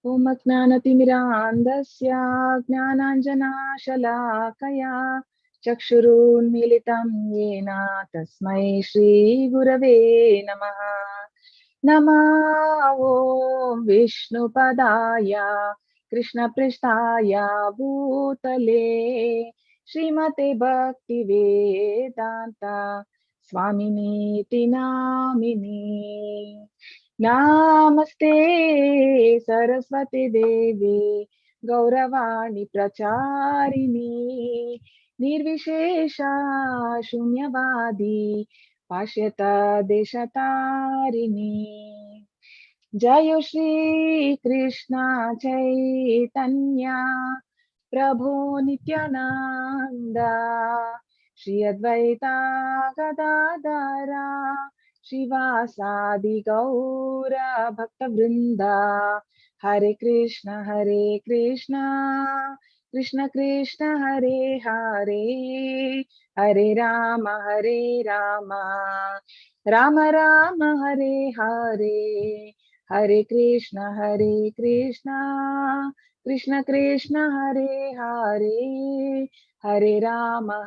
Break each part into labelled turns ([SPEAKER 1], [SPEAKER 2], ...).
[SPEAKER 1] Om Ajnanatimirandasya Gnananjanashalakaya Chakshurunmilitam Yena Tasmai Shri Gurave Namaha. Nama Om Vishnupadaya Krishna Prishtaya Bhutale Srimate Bhakti Vedanta Swaminiti Namini. Namaste Saraswati Devi Gauravani Pracharini Nirvishesha Shunyavadi Pashyata Deshatarini. Jayo Shri Krishna Chaitanya Prabhu Nityananda Shri Advaita Gadadara Shivasadi Gaura Bhakta Vrinda. Hare Krishna Krishna Krishna Hare Hare, Hare Rama Rama Rama Hare Hare, Hare Krishna Krishna Krishna Hare Hare, Hare Rama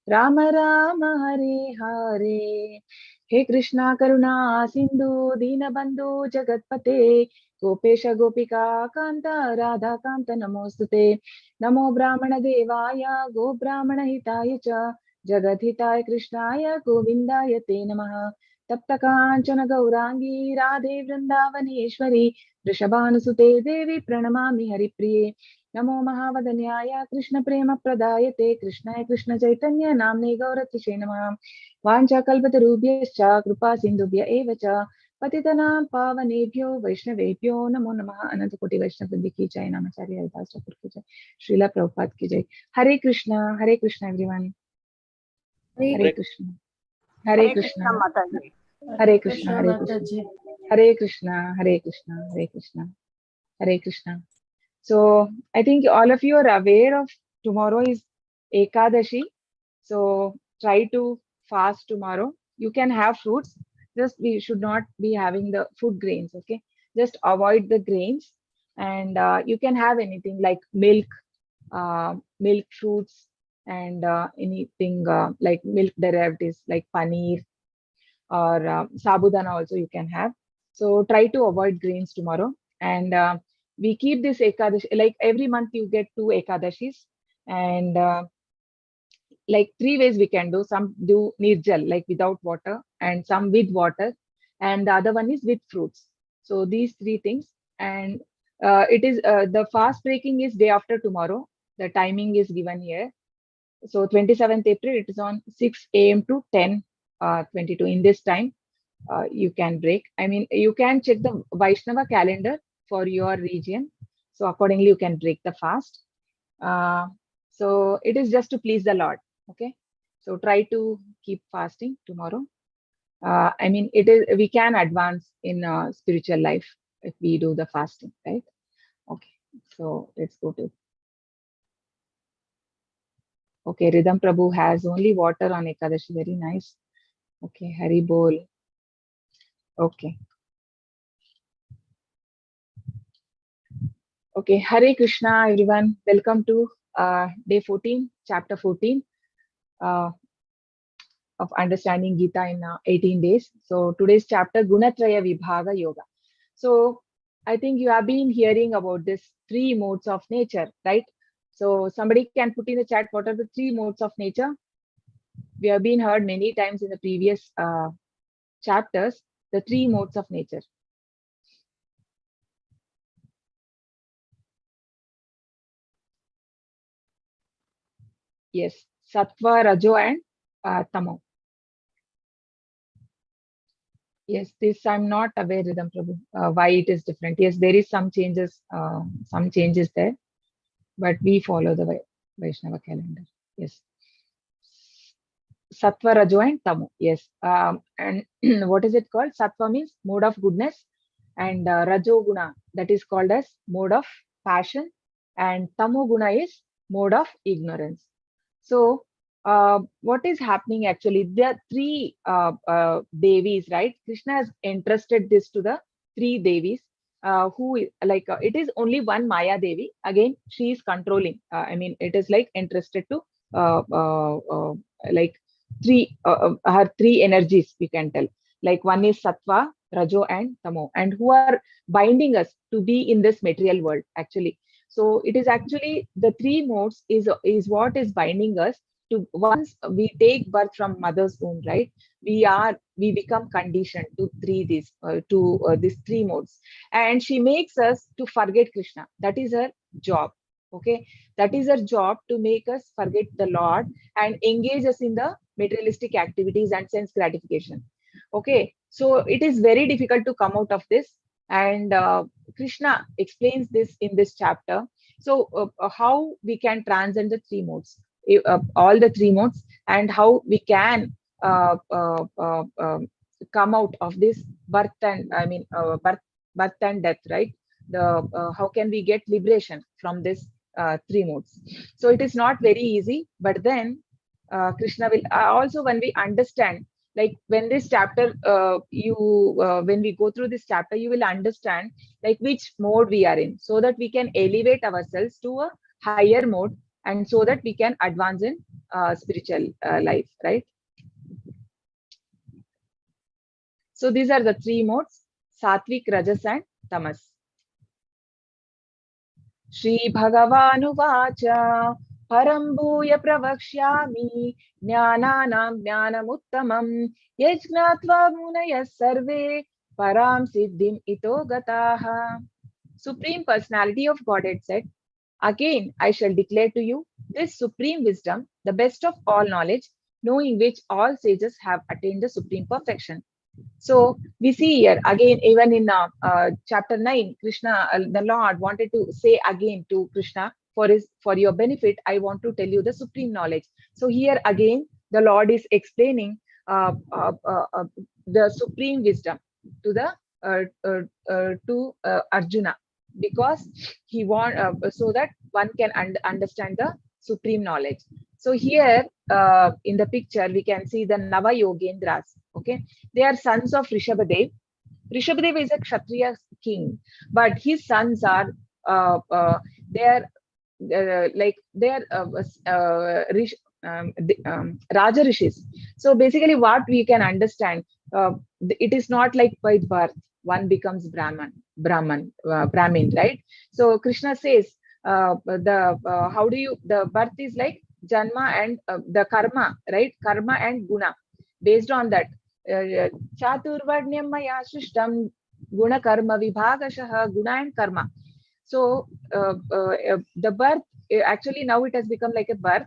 [SPEAKER 1] Rama Rama Hare Hare. He Krishna Karuna Sindhu Dinabandhu Jagatpate Gopesha Gopika Kanta Radha Kanta Namostute. Namo Brahmana Devaya Go Brahmana Hitaya Cha Jagathitaya Krishnaya Govindaya Te Namaha. Tapta Kanchana Gaurangi Radhe Vrindavaneshwari Vrishabhanusute Devi Pranamami Haripriye. Namo Mahavadanyaya Krishna Prema Pradayate Krishnaya Krishna Chaitanya Namne Gauratishe Namaha. Vancha Kalpatarubhyascha Kripa Sindhubhya Eva Cha Patitanam Pavanebhyo Vaishnavebhyo Namo Namaha. Anantakoti Vaishnavindi ki jai. Namacharya Haridas Thakur ki jai. Srila Prabhupada ki jai. Hare Krishna everyone. Hare Krishna. Hare Krishna.
[SPEAKER 2] Mataji.
[SPEAKER 1] Hare Krishna. Hare Krishna. Hare Krishna. Hare Krishna. Hare Krishna. Hare Krishna. So I think all of you are aware of tomorrow is Ekadashi. So try to fast tomorrow. You can have fruits. Just we should not be having the food grains. Okay. Just avoid the grains, and you can have anything like milk, milk fruits, and anything like milk derivatives like paneer or sabudana also you can have. So try to avoid grains tomorrow. And we keep this Ekadashi, like every month you get 2 Ekadashis. And like 3 ways we can do. Some do nirjal, like without water, and some with water. And the other one is with fruits. So these 3 things. And it is the fast breaking is day after tomorrow. The timing is given here. So 27th April, it is on 6 a.m. to 10:22. In this time, you can break. I mean, you can check the Vaishnava calendar for your region. So accordingly, you can break the fast. So it is just to please the Lord. Okay. So try to keep fasting tomorrow. I mean, it is we can advance in spiritual life if we do the fasting, right? Okay. So let's go to. Okay, Rhythm Prabhu has only water on Ekadashi. Very nice. Okay, Hari Bol. Okay. Okay, Hare Krishna, everyone. Welcome to day 14, chapter 14 of understanding Gita in 18 days. So today's chapter, Guna traya vibhaga yoga. So I think you have been hearing about this 3 modes of nature, right? So somebody can put in the chat what are the 3 modes of nature. We have been heard many times in the previous chapters, the 3 modes of nature. Yes, Sattva, Rajo, and Tamo. Yes, this I'm not aware, Rhythm Prabhu, why it is different. Yes, there is some changes there, but we follow the Vaishnava calendar. Yes. Sattva, Rajo, and Tamo. Yes. And what is it called? Sattva means mode of goodness, and Rajo Guna, that is called as mode of passion, and Tamo Guna is mode of ignorance. So what is happening actually? There are 3 Devis, right? Krishna has entrusted this to the 3 Devis. who is like it is only one Maya Devi. Again, she is controlling. I mean, it is like interested to like her three energies, we can tell. Like one is Sattva, Rajo, and Tamo, and who are binding us to be in this material world actually. So it is actually the three modes is what is binding us to. Once we take birth from mother's womb, right? We become conditioned to these three modes, and she makes us to forget Krishna. That is her job. Okay, that is her job, to make us forget the Lord and engage us in the materialistic activities and sense gratification. Okay, so it is very difficult to come out of this, and Krishna explains this in this chapter. So how we can transcend the three modes, all the three modes, and how we can uh, uh, uh, um, come out of this birth and birth and death, right? The How can we get liberation from this three modes? So it is not very easy, but then Krishna will also, when we understand, like when this chapter you when we go through this chapter, you will understand like which mode we are in, so that we can elevate ourselves to a higher mode, and so that we can advance in spiritual life, right? So these are the three modes: Satvik, Rajas, and Tamas. Shri Bhagavanuvacha Param Bhuya Pravakshyami Jnananam Jnanamuttamam Yajnatva Munaya Sarve Param Siddhim Ito Gataha. Supreme Personality of Godhead said, "Again I shall declare to you this supreme wisdom, the best of all knowledge, knowing which all sages have attained the supreme perfection." So we see here again, even in chapter 9, Krishna, the Lord wanted to say again to Krishna, for your benefit, I want to tell you the supreme knowledge. So here again, the Lord is explaining the supreme wisdom to the Arjuna, because he want so that one can understand the supreme knowledge. So here in the picture, we can see the Nava Yogendras. Okay, they are sons of Rishabhadev. Rishabhadev is a Kshatriya king, but his sons are they are they are Raja Rishis. So basically, what we can understand, it is not like by birth one becomes Brahmin, right? So Krishna says, the how do you the birth is like Janma and the karma, right? Karma and Guna. Based on that, Chaturvarnyam Maya Shrishtam Guna Karma Vibhagashah Guna and Karma. So the birth, actually now it has become like a birth.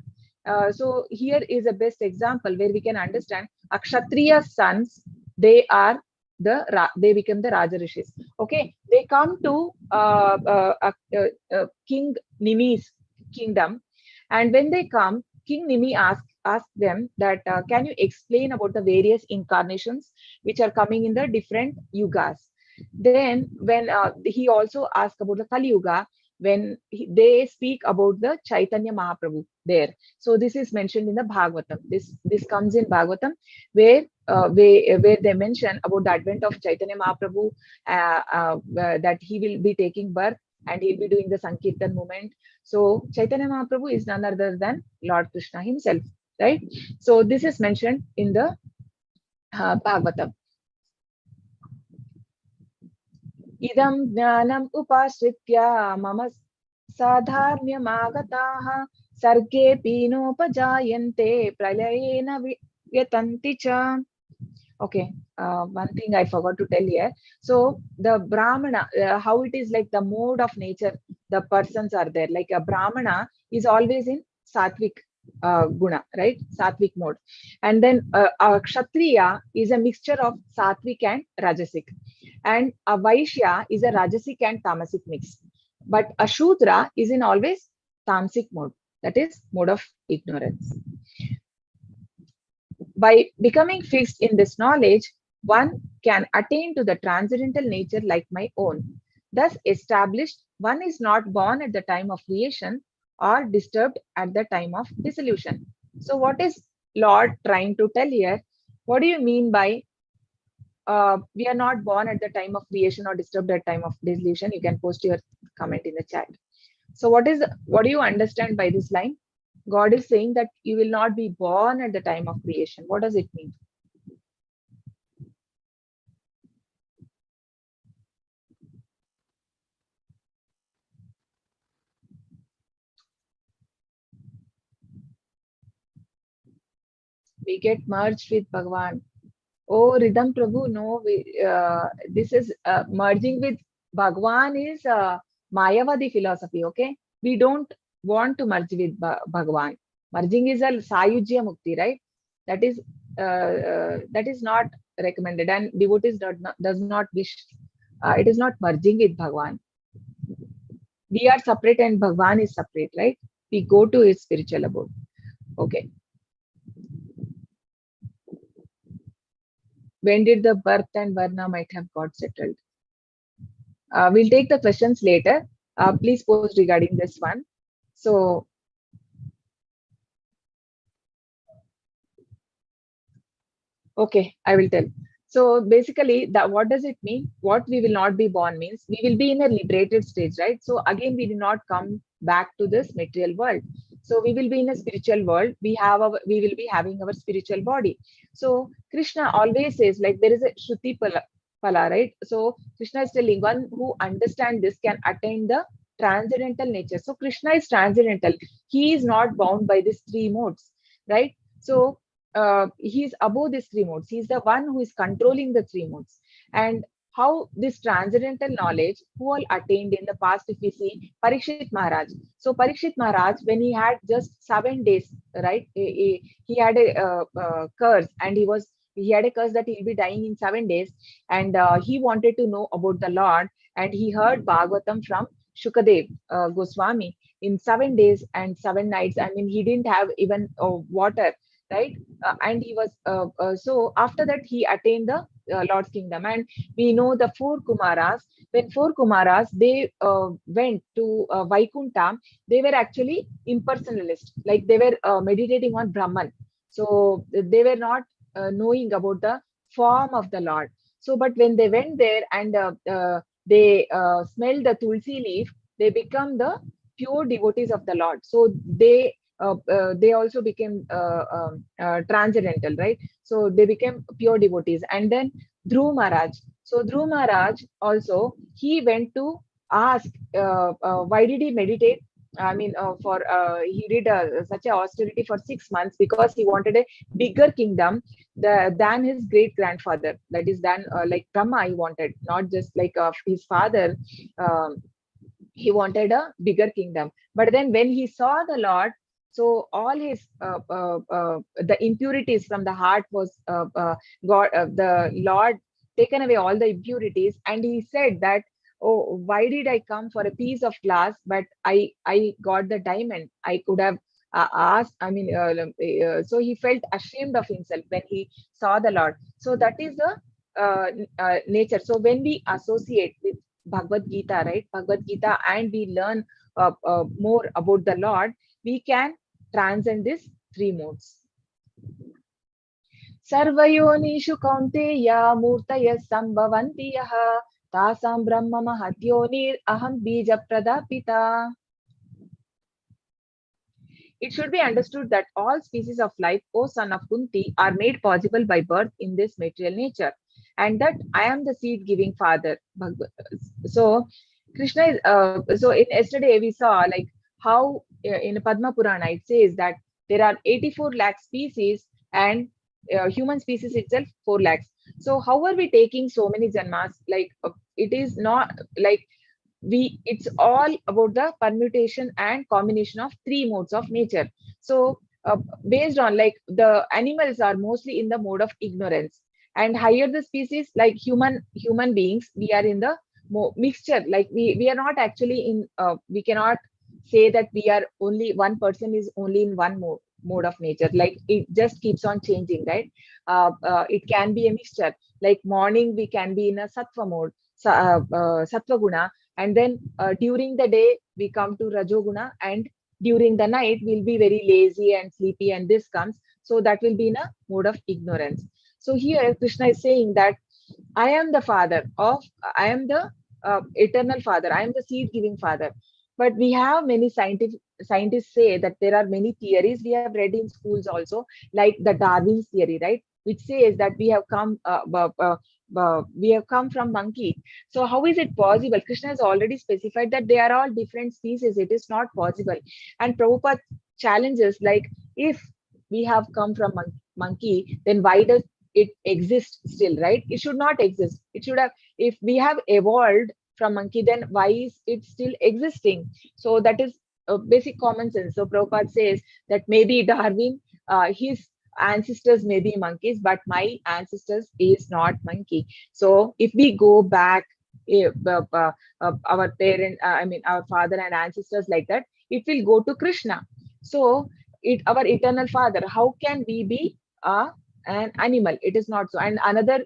[SPEAKER 1] So here is a best example where we can understand Akshatriya sons, they are they become the Raja Rishis. Okay, they come to King Nimi's kingdom, and when they come, King Nimi asks them that can you explain about the various incarnations which are coming in the different yugas. Then when he also asked about the Kali Yuga, when they speak about the Chaitanya Mahaprabhu there. So this is mentioned in the Bhagavatam. This comes in Bhagavatam, where they mention about the advent of Chaitanya Mahaprabhu, that he will be taking birth and he'll be doing the Sankirtan movement. So Chaitanya Mahaprabhu is none other than Lord Krishna himself, right? So this is mentioned in the Bhagavatam. Idam jnanam upasritya mama sadharmyamagataha sarge pinopajayante pralayena vyatanti cha. Okay, one thing I forgot to tell here. So the Brahmana, how it is like the mode of nature, the persons are there. Like a Brahmana is always in Satvik Guna, right? Satvik mode. And then a Kshatriya is a mixture of Satvik and Rajasic. And a Vaishya is a Rajasic and Tamasic mix. But a Shudra is in always Tamasic mode. That is mode of ignorance. By becoming fixed in this knowledge, one can attain to the transcendental nature like my own. Thus established, one is not born at the time of creation or disturbed at the time of dissolution. So what is Lord trying to tell here? What do you mean by we are not born at the time of creation or disturbed at time of dissolution. You can post your comment in the chat. So what do you understand by this line? God is saying that you will not be born at the time of creation. What does it mean? We get merged with Bhagwan. Oh, Rhythm Prabhu, no, this is merging with Bhagwan is Mayavadi philosophy, okay? We don't want to merge with Bhagwan. Merging is a Sayujya Mukti, right? That is not recommended, and devotees does not wish. It is not merging with Bhagwan. We are separate and Bhagwan is separate, right? We go to his spiritual abode. Okay. When did the birth and Varna might have got settled? We'll take the questions later. Please post regarding this one. So, okay, I will tell. So basically, what does it mean? What we will not be born means we will be in a liberated stage, right? So again, we do not come back to this material world. So we will be in a spiritual world. We will be having our spiritual body. So Krishna always says, like there is a Shruti Pala, right? So Krishna is telling one who understands this can attain the transcendental nature. So Krishna is transcendental. He is not bound by these three modes, right? So he's above these three modes. He's the one who is controlling the three modes. And how this transcendental knowledge, who all attained in the past, if we see Parikshit Maharaj. So Parikshit Maharaj, when he had just 7 days, right, he had a curse, and he had a curse that he'll be dying in 7 days, and he wanted to know about the Lord, and he heard Bhagavatam from Shukadev Goswami in 7 days and 7 nights. I mean, he didn't have even water, right? And he was so after that he attained the Lord's kingdom. And we know the four Kumaras. When four Kumaras they went to Vaikunta, they were actually impersonalist, like they were meditating on Brahman. So they were not knowing about the form of the Lord. So, but when they went there and they smelled the tulsi leaf, they become the pure devotees of the Lord. So they also became transcendental, right? So they became pure devotees. And then Dhruv Maharaj. So Dhruv Maharaj also, he went to ask, why did he meditate? I mean, he did such a austerity for 6 months because he wanted a bigger kingdom than his great grandfather. That is, than like Brahma, he wanted, not just like his father. He wanted a bigger kingdom. But then when he saw the Lord, so all his the impurities from the heart was God, the Lord taken away all the impurities, and he said that, oh, why did I come for a piece of glass, but I got the diamond? I could have asked. I mean, so he felt ashamed of himself when he saw the Lord. So that is the nature. So when we associate with Bhagavad Gita, right? Bhagavad Gita, and we learn more about the Lord, we can transcend these three modes. Sarvayonishu kaunteya murtaya sambhavanti yaha tasam brahma mahatyonir aham bija pradapita. It should be understood that all species of life, O son of Kunti, are made possible by birth in this material nature, and that I am the seed-giving father. So, Krishna is. So, in yesterday we saw like how in Padma Purana it says that there are 84 lakh species, and human species itself 4 lakhs. So, how are we taking so many janmas? Like it is not like it's all about the permutation and combination of three modes of nature. So based on like the animals are mostly in the mode of ignorance, and higher the species like human beings, we are in the mixture. Like we are not actually in we cannot say that we are only one person is only in one mode of nature. Like it just keeps on changing, right? It can be a mixture. Like morning we can be in a sattva mode, sattva guna, and then during the day we come to rajoguna, and during the night we'll be very lazy and sleepy, and this comes, so that will be in a mode of ignorance. So here Krishna is saying that I am the father of, I am the eternal father. I am the seed giving father. But we have many scientists say that there are many theories we have read in schools also, like the Darwin's theory, right? Which says that we have come from monkey. So how is it possible? Krishna has already specified that they are all different species. It is not possible. And Prabhupada challenges, like, if we have come from monkey, then why does it exist still, right? It should not exist. It should have, if we have evolved from monkey, then why is it still existing? So that is basic common sense. So Prabhupada says that maybe Darwin, his ancestors may be monkeys, but my ancestors is not monkey. So if we go back, our parent, I mean our father and ancestors like that, it will go to Krishna. So our eternal father, how can we be an animal? It is not so. And another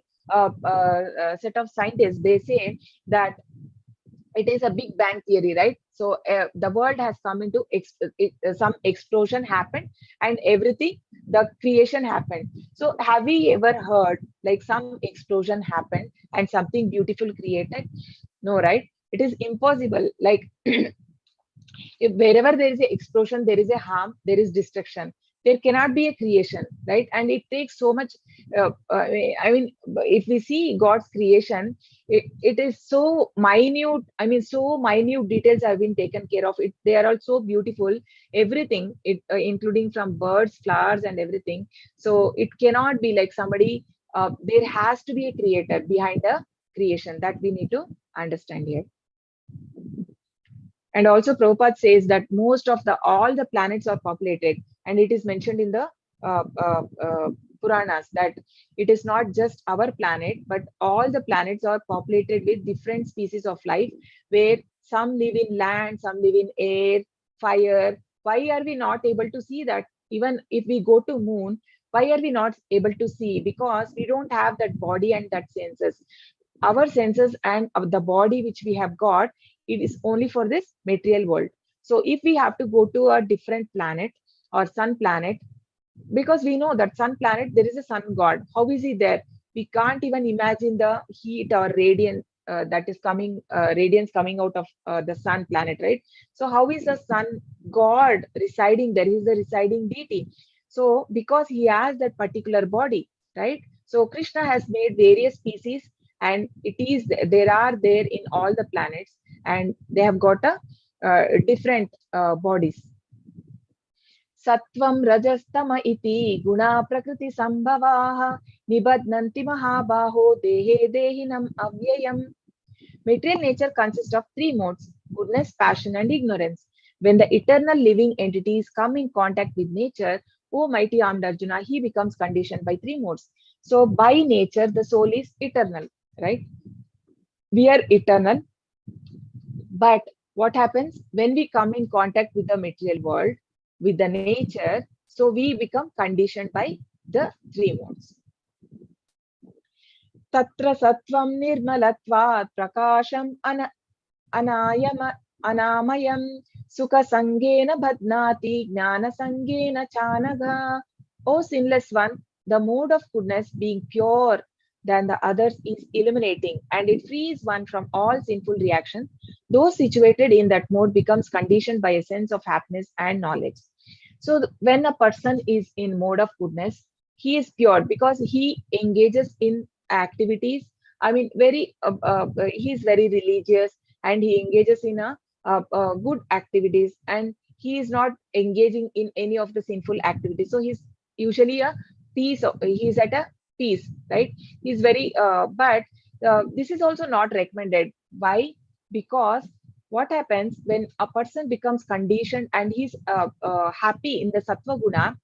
[SPEAKER 1] set of scientists, they say that it is a big bang theory, right? So the world has come into some explosion happened, and everything, the creation happened. So have we ever heard like some explosion happened and something beautiful created? No, right? It is impossible. Like, if wherever there is a explosion, there is a harm, there is destruction. There cannot be a creation, right? And it takes so much. I mean, if we see God's creation, it is so minute. I mean, so minute details have been taken care of. It They are all so beautiful. Everything, including from birds, flowers, and everything. So it cannot be like somebody. There has to be a creator behind the creation, that we need to understand here. And also Prabhupada says that most of the all the planets are populated, and it is mentioned in the Puranas that it is not just our planet, but all the planets are populated with different species of life, where some live in land, some live in air, fire. Why are we not able to see that? Even if we go to moon, why are we not able to see? Because we don't have that body and that senses. Our senses and the body which we have got, it is only for this material world. So if we have to go to a different planet or sun planet, because we know that sun planet, there is a sun god. How is he there? We can't even imagine the heat or radiance that is coming, radiance coming out of the sun planet, right? So how is the sun god residing there? He is the residing deity. So because he has that particular body, right? So Krishna has made various species, and it is there are there in all the planets, and they have got a different bodies. Sattvam rajastama iti guna prakriti sambhavaha nibadnanti mahabaho dehe dehinam avyayam. Material nature consists of three modes: goodness, passion, and ignorance. When the eternal living entities come in contact with nature, O mighty armed Arjuna, he becomes conditioned by three modes. So by nature, the soul is eternal, right? We are eternal, but what happens when we come in contact with the material world, with the nature? So we become conditioned by the three modes. Tatra sattvam nirmalatvat prakasham anamayam sukha sangena bhadnati jnana sangena chanagha. O sinless one, the mode of goodness, being pure than the others, is illuminating, and it frees one from all sinful reactions. Those situated in that mode becomes conditioned by a sense of happiness and knowledge. So when a person is in mode of goodness, he is pure because he engages in activities. I mean, he is very religious, and he engages in good activities, and he is not engaging in any of the sinful activities. So he's usually a peace. He's at a peace, right? He's very. But this is also not recommended. Why? Because what happens when a person becomes conditioned and he's happy in the sattva guna,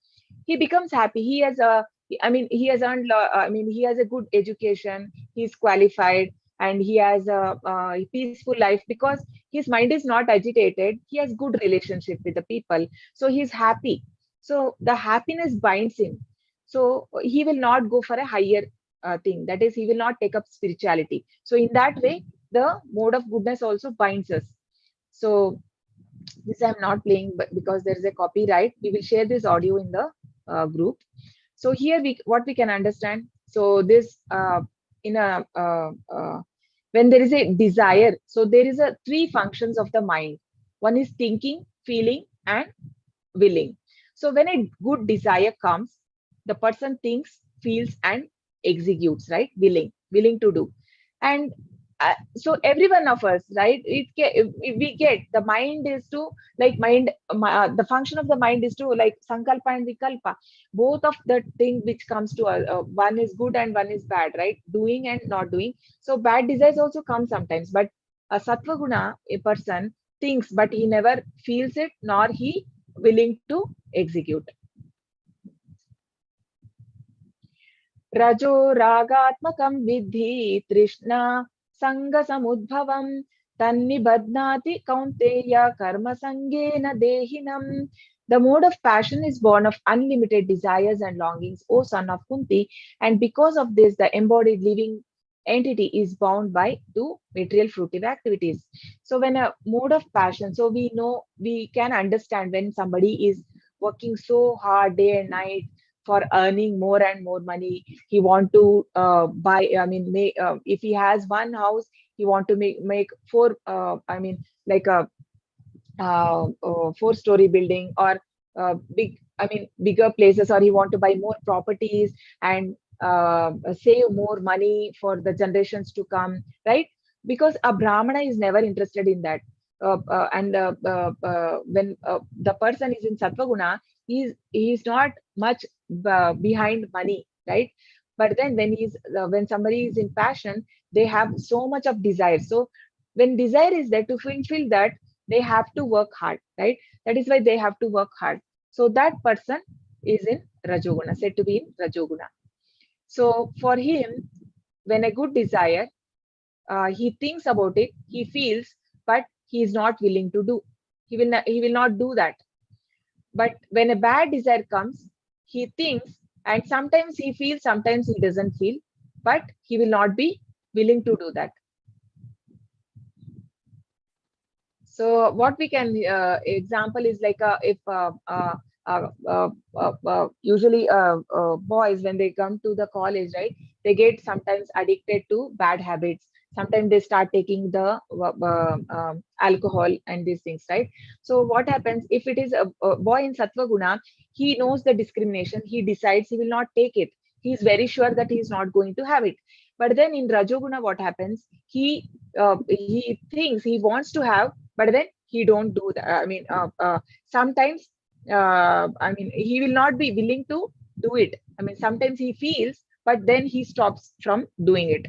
[SPEAKER 1] he becomes happy. He has a, I mean, he has earned, I mean, he has a good education, he's qualified, and he has a peaceful life because his mind is not agitated. He has good relationship with the people, so he's happy. So the happiness binds him. So he will not go for a higher thing. That is, he will not take up spirituality. So in that way, the mode of goodness also binds us. So this I'm not playing, but because there is a copyright, we will share this audio in the group. So here what we can understand. So this in a when there is a desire, so there is a three functions of the mind. One is thinking, feeling, and willing. So when a good desire comes, the person thinks, feels, and executes, right? Willing to do. And so every one of us, right? If we get the mind is to like the function of the mind is to like sankalpa and vikalpa. Both of the thing which comes to one is good and one is bad, right? Doing and not doing. So bad desires also come sometimes, but a sattva guna, a person thinks, but he never feels it, nor he willing to execute. रजो रागात्मकं विद्धि तृष्णा संगसमुद्भवं तन्निबध्नाति कौन्तेय कर्मसंगेन देहिनम्. The mode of passion is born of unlimited desires and longings, O son of Kunti, and because of this, the embodied living entity is bound by two material fruitive activities. So when a mode of passion, so we know, we can understand when somebody is working so hard day and night for earning more and more money. He want to buy, I mean, if he has one house, he want to make four, I mean, like a four-story building, or bigger places, or he want to buy more properties and save more money for the generations to come, right? Because a brahmana is never interested in that. When the person is in sattva he's not much behind money, right? But then when somebody is in passion, they have so much of desire. So when desire is there, to fulfill that, they have to work hard, right? That is why they have to work hard. So that person is in rajoguna, said to be in rajoguna. So for him, when a good desire, he thinks about it, he feels, but he is not willing to do. He will not do that. But when a bad desire comes, he thinks, and sometimes he feels, sometimes he doesn't feel, but he will not be willing to do that. So what we can example is like if usually boys, when they come to the college, right, they get sometimes addicted to bad habits. Sometimes they start taking the alcohol and these things, right? So what happens if it is a boy in sattva guna? He knows the discrimination. He decides he will not take it. He is very sure that he is not going to have it. But then in rajoguna, what happens? He thinks he wants to have, but then he don't do that. Sometimes he will not be willing to do it. I mean, sometimes he feels, but then he stops from doing it.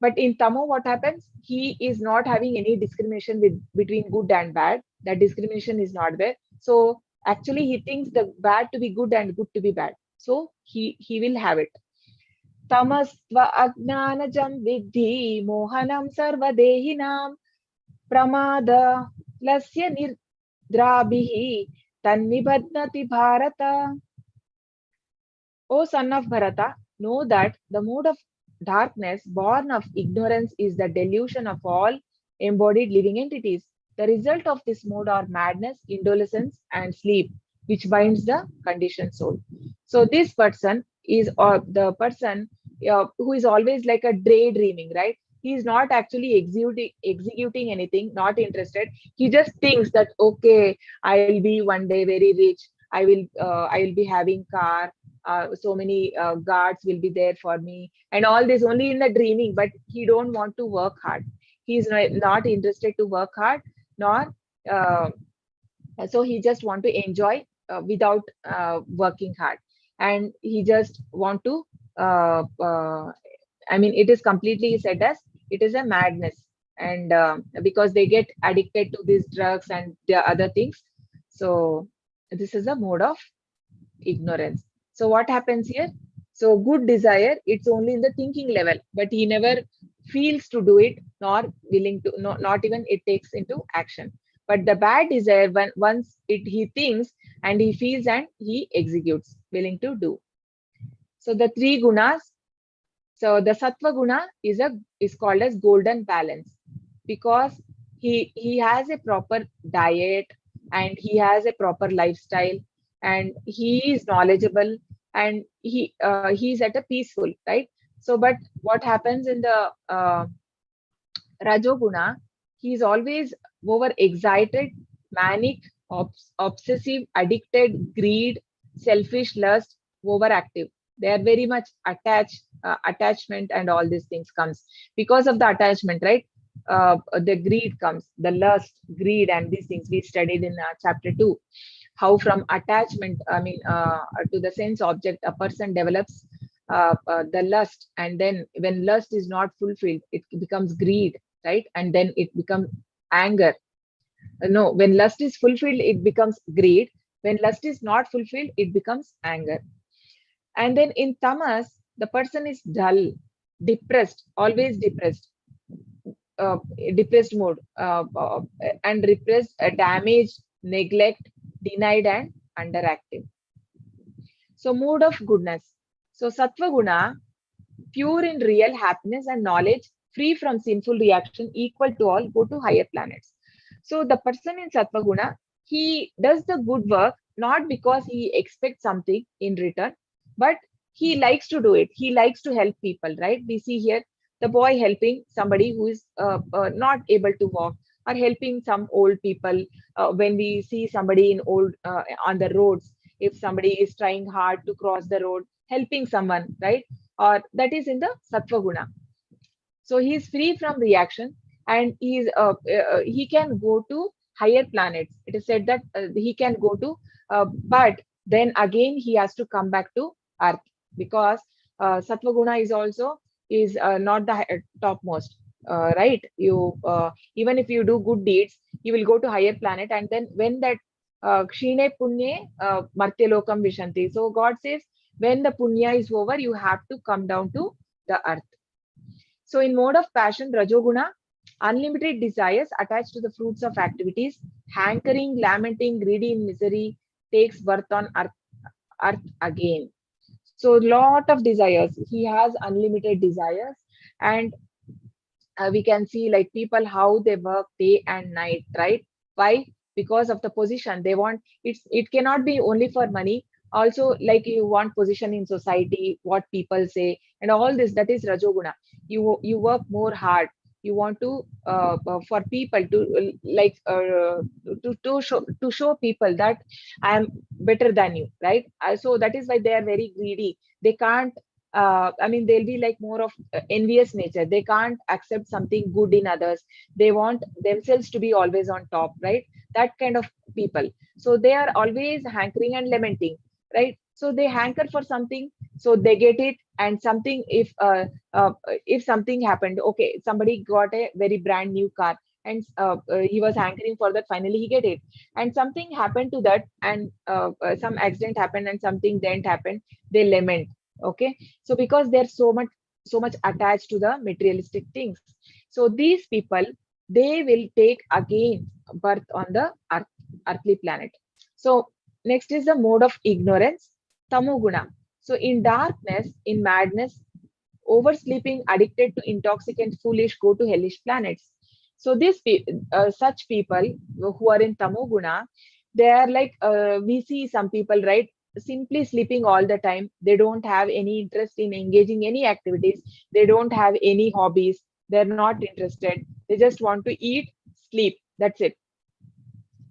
[SPEAKER 1] But in tamo, what happens? He is not having any discrimination between good and bad. That discrimination is not there. So actually he thinks the bad to be good and good to be bad, so he will have it. तमस्त्व अज्ञानजं विद्धि मोहनं सर्वदेहिनां प्रमादलस्य निद्राभिः तन्निबध्नति Bharat. O son of Bharata, know that the mode of darkness born of ignorance is the delusion of all embodied living entities. The result of this mode are madness, indolence, and sleep, which binds the conditioned soul. So this person is the person who is always like a daydreaming, right? He is not actually executing anything, not interested. He just thinks that, okay, I will be one day very rich. I will be having car. So many guards will be there for me, and all this only in the dreaming. But he don't want to work hard. He is not interested to work hard, nor so he just want to enjoy without working hard, and he just want to it is completely said as it is a madness, and because they get addicted to these drugs and the other things. So this is a mode of ignorance. So what happens here? So good desire, it's only in the thinking level, but he never feels to do it, nor willing to, not even it takes into action. But the bad desire, once he thinks and he feels and he executes, willing to do. So the three gunas. So the sattva guna is called as golden balance, because he has a proper diet, and he has a proper lifestyle, and he is knowledgeable, and he's at a peaceful, right? So, but what happens in the Rajoguna, he is always over excited, manic, obsessive, addicted, greed, selfish, lust, overactive. They are very much attached, attachment, and all these things comes because of the attachment, right? The greed comes, the lust, greed, and these things we studied in chapter 2. How from attachment, I mean, to the sense object, a person develops the lust, and then when lust is not fulfilled, it becomes greed, right? And then it becomes anger. No, when lust is fulfilled, it becomes greed. When lust is not fulfilled, it becomes anger. And then in tamas, the person is dull, depressed, always depressed, uh, depressed mode, and repressed, damaged, neglect, denied, and underactive. So mood of goodness. So sattva guna, pure in real happiness and knowledge, free from sinful reaction, equal to all, go to higher planets. So the person in Sattva Guna, he does the good work not because he expects something in return, but he likes to do it. He likes to help people, right? We see here the boy helping somebody who is not able to walk, or helping some old people. When we see somebody in old on the roads, if somebody is trying hard to cross the road, helping someone, right? Or that is in the Sattva Guna. So he is free from reaction, and he can go to higher planets. It is said that he can go to, but then again he has to come back to Earth, because Sattva Guna is also is not the topmost. Right? You even if you do good deeds, you will go to higher planet, and then when that kshine punye martyalokam vishanti. So God says when the punya is over, you have to come down to the earth. So in mode of passion, Rajoguna, unlimited desires attached to the fruits of activities, hankering, lamenting, greedy in misery, takes birth on earth again. So lot of desires. He has unlimited desires, and we can see like people how they work day and night, right? Why? Because of the position they want. It cannot be only for money. Also, like you want position in society, what people say, and all this. That is Rajoguna. You work more hard. You want to for people to to show people that I am better than you, right? So that is why they are very greedy. They can't, I mean, they'll be like more of envious nature. They can't accept something good in others. They want themselves to be always on top, right? That kind of people. So they are always hankering and lamenting, right? So they hanker for something, so they get it. And something, if something happened, okay, somebody got a very brand new car, and he was hankering for that. Finally, he get it, and something happened to that, and some accident happened, and something didn't happen. They lament. Okay, so because they're so much attached to the materialistic things, so these people, they will take again birth on the earthly planet. So next is the mode of ignorance, tamoguna. So in darkness, in madness, oversleeping, addicted to intoxicant, foolish, go to hellish planets. So such people who are in tamoguna, they are like, we see some people, right, simply sleeping all the time. They don't have any interest in engaging any activities. They don't have any hobbies. They're not interested. They just want to eat, sleep. That's it.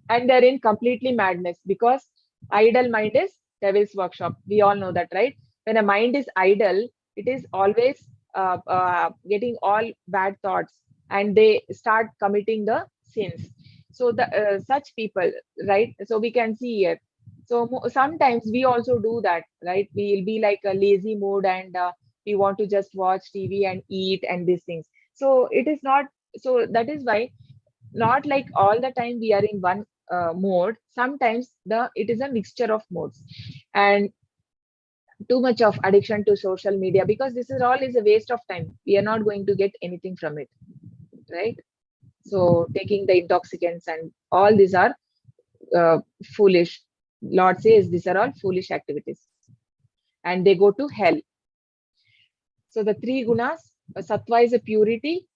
[SPEAKER 1] And they're in completely madness, because idle mind is devil's workshop. We all know that, right? When a mind is idle, it is always getting all bad thoughts, and they start committing the sins. So the such people, right? So we can see here. So sometimes we also do that, right? We'll be like a lazy mode, and we want to just watch TV and eat and these things. So it is not. So that is why not like all the time we are in one mode. Sometimes the it is a mixture of modes, and too much of addiction to social media, because this is all is a waste of time. We are not going to get anything from it, right? So taking the intoxicants and all these are uh, foolish. Lord says these are all foolish activities, and they go to hell. So the three gunas, sattva is a purity,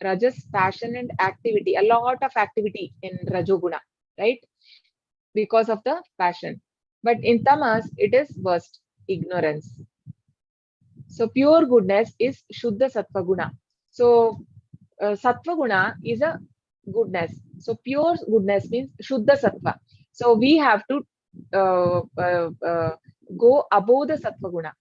[SPEAKER 1] rajas passion and activity, a lot of activity in rajoguna, right? Because of the passion. But in tamas, it is worst, ignorance. So pure goodness is Shuddha Sattva Guna. So Sattva Guna is a goodness. So pure goodness means Shuddha Sattva. So we have to uh, uh, uh, go above the Sattva Guna.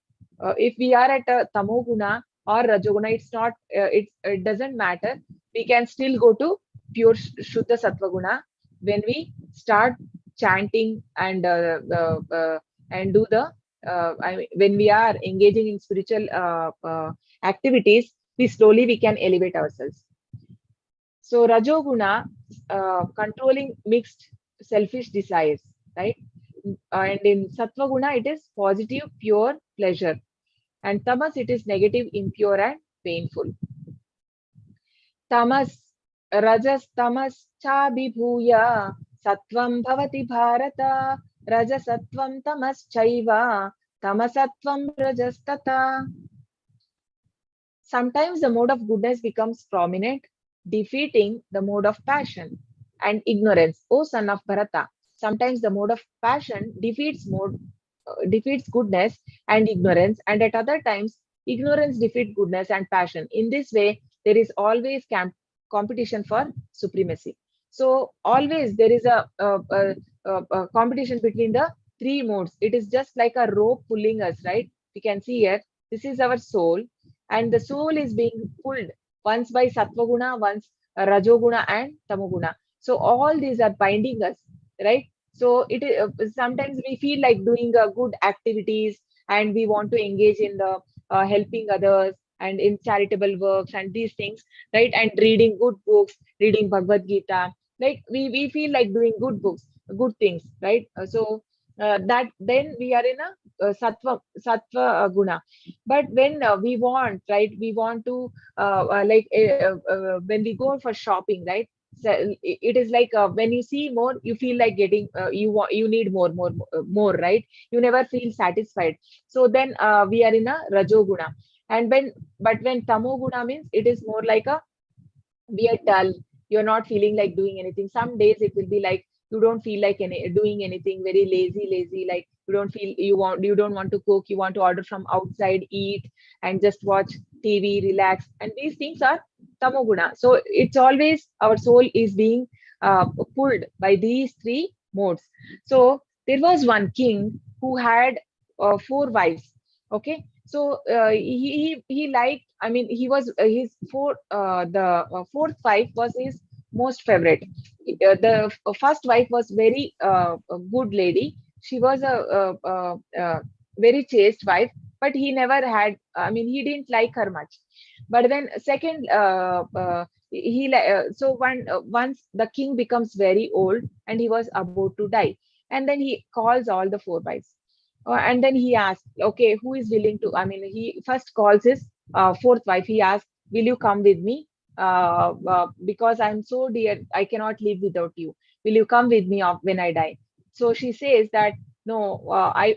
[SPEAKER 1] If we are at a Tamo Guna or Rajoguna, it's not, it doesn't matter. We can still go to pure Shuddha Sattva Guna when we start chanting and do the I mean, when we are engaging in spiritual activities, we can elevate ourselves. So Rajoguna, controlling mixed selfish desires, right? And in Sattva Guna, it is positive, pure pleasure. And Tamas, it is negative, impure, and painful. Tamas, Rajas, Tamas, cha bibhuya, Sattvam bhavati bharata, Rajasattvam tamas chaiva, Tamasatvam rajastata. Sometimes the mode of goodness becomes prominent, defeating the mode of passion and ignorance. O son of Bharata, sometimes the mode of passion defeats goodness and ignorance, and at other times ignorance defeats goodness and passion. In this way, there is always competition for supremacy. So always there is a competition between the three modes. It is just like a rope pulling us, right? We can see here. This is our soul, and the soul is being pulled once by sattva guna, once rajoguna and tamoguna. So all these are binding us, right? So it is sometimes we feel like doing good activities, and we want to engage in the helping others and in charitable works and these things, right? And reading good books, reading Bhagavad Gita, like we feel like doing good books, good things, right? That then we are in a sattva guna. But when we want, right, we want to when we go for shopping, right? So it is like when you see more, you feel like getting you need more, right? You never feel satisfied. So then we are in a rajoguna. And when tamoguna means, it is more like a we are dull, you're not feeling like doing anything. Some days it will be like you don't feel like doing anything, very lazy, like you don't want to cook, you want to order from outside, eat and just watch TV, relax, and these things are tamoguna. So it's always our soul is being pulled by these three modes. So there was one king who had four wives. Okay, so he liked, I mean, he was his fourth wife was his most favorite. The first wife was very a good lady. She was a very chaste wife, but he never had. I mean, he didn't like her much. But then second, so once the king becomes very old and he was about to die, and then he calls all the four wives. And then he asked, okay, who is willing to? I mean, he first calls his fourth wife. He asked, will you come with me? Because I'm so dear, I cannot live without you. Will you come with me when I die? So she says that no, I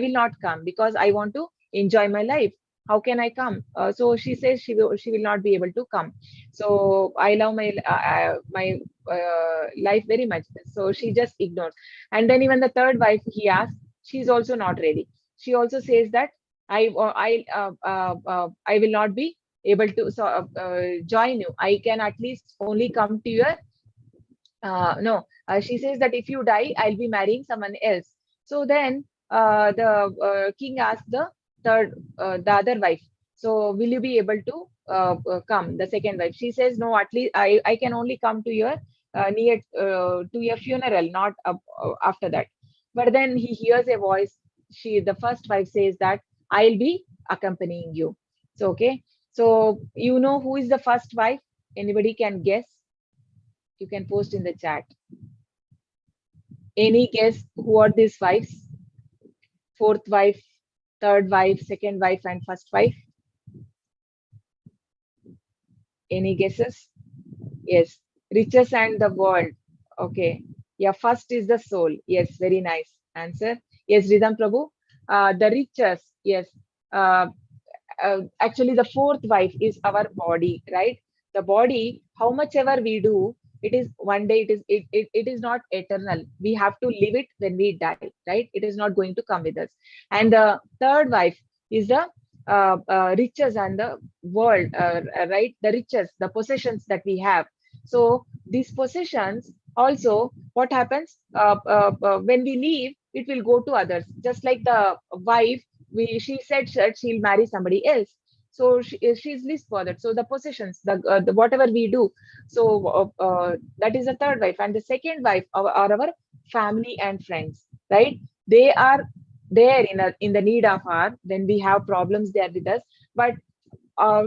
[SPEAKER 1] will not come because I want to enjoy my life. How can I come? So she says she will not be able to come. So I love my life very much. So she just ignores. And then even the third wife, he asks, she's also not ready. She also says that I will not be able to join you. I can at least only come to your no. She says that if you die, I'll be marrying someone else. So then the king asked the other wife, so will you be able to come? The second wife, she says, no, at least I can only come to your near to your funeral, not after that. But then he hears a voice. The first wife says that I'll be accompanying you. So okay. So you know who is the first wife? Anybody can guess? You can post in the chat. Any guess who are these wives? Fourth wife, third wife, second wife, and first wife? Any guesses? Yes. Riches and the world. Okay. Yeah, first is the soul. Yes, very nice answer. Yes, Ridham Prabhu. The riches. Yes. Uh, Actually, the fourth wife is our body, right? The body, how much ever we do, it is one day, it is not eternal. We have to live it when we die, right? It is not going to come with us. And the third wife is the riches and the world, right? The riches, the possessions that we have. So these possessions also, what happens when we leave, it will go to others. Just like the wife, she said that she'll marry somebody else. So she's least bothered. So the possessions, the whatever we do. So that is the third wife, and the second wife are our family and friends, right? They are there in the need of our, when we have problems, they are with us. But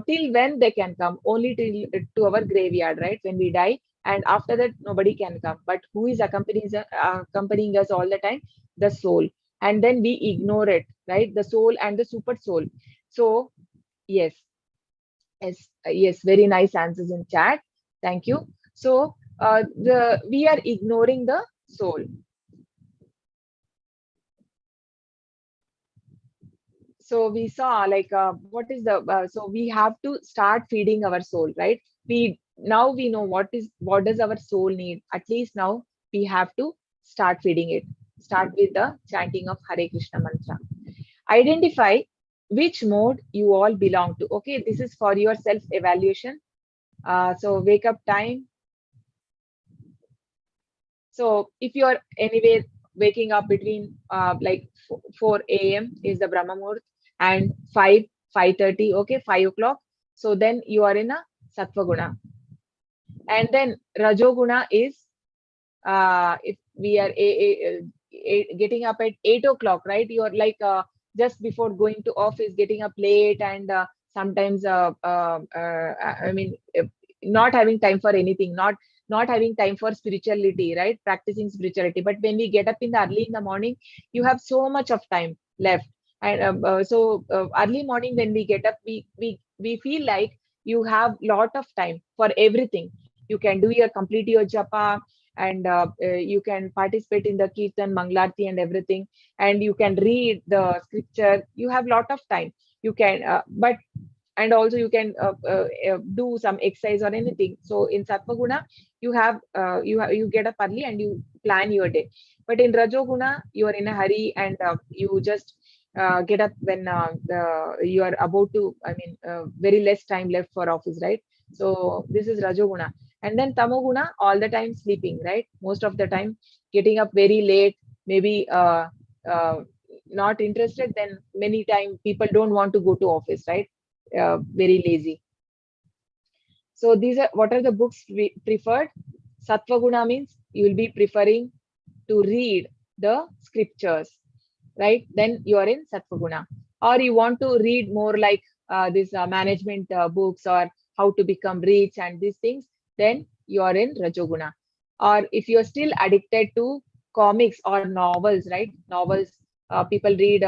[SPEAKER 1] till when they can come? Only till to our graveyard, right? When we die, and after that nobody can come. But who is accompanying us all the time? The soul. And then we ignore it, right? The soul and the super soul. So yes, yes, very nice answers in chat. Thank you. So the we are ignoring the soul. So we saw like what is the so we have to start feeding our soul, right? We now we know what does our soul need. At least now we have to start feeding it. Start with the chanting of Hare Krishna mantra. Identify which mode you all belong to. Okay, this is for your self evaluation. So wake up time. So if you're anyway waking up between like 4 a.m. is the Brahma Muhurt, and 5:30, okay, 5 o'clock. So then you are in a Sattva Guna. And then Rajoguna is if we are getting up at 8 o'clock, right? You're like just before going to office, getting up late, and sometimes I mean not having time for anything, not having time for spirituality, right? Practicing spirituality. But when we get up in the early in the morning, you have so much of time left. And so early morning when we get up, we feel like you have lot of time for everything. You can do your complete your japa, and you can participate in the kirtan, manglarti, and everything, and you can read the scripture. You have lot of time. You can but and also you can do some exercise or anything. So in Sattva you get up early and you plan your day. But in Rajoguna, you are in a hurry, and you just get up when you are about to, I mean, very less time left for office, right? So this is Rajoguna. And then Tamoguna, all the time sleeping, right? Most of the time getting up very late, maybe uh, not interested. Then many time people don't want to go to office, right? Very lazy. So these are what are the books we preferred. Sattva Guna means you will be preferring to read the scriptures, right? Then you are in Sattva Guna. Or you want to read more like this management books, or how to become rich and these things, then you are in Rajoguna. Or if you are still addicted to comics or novels, right? Novels, people read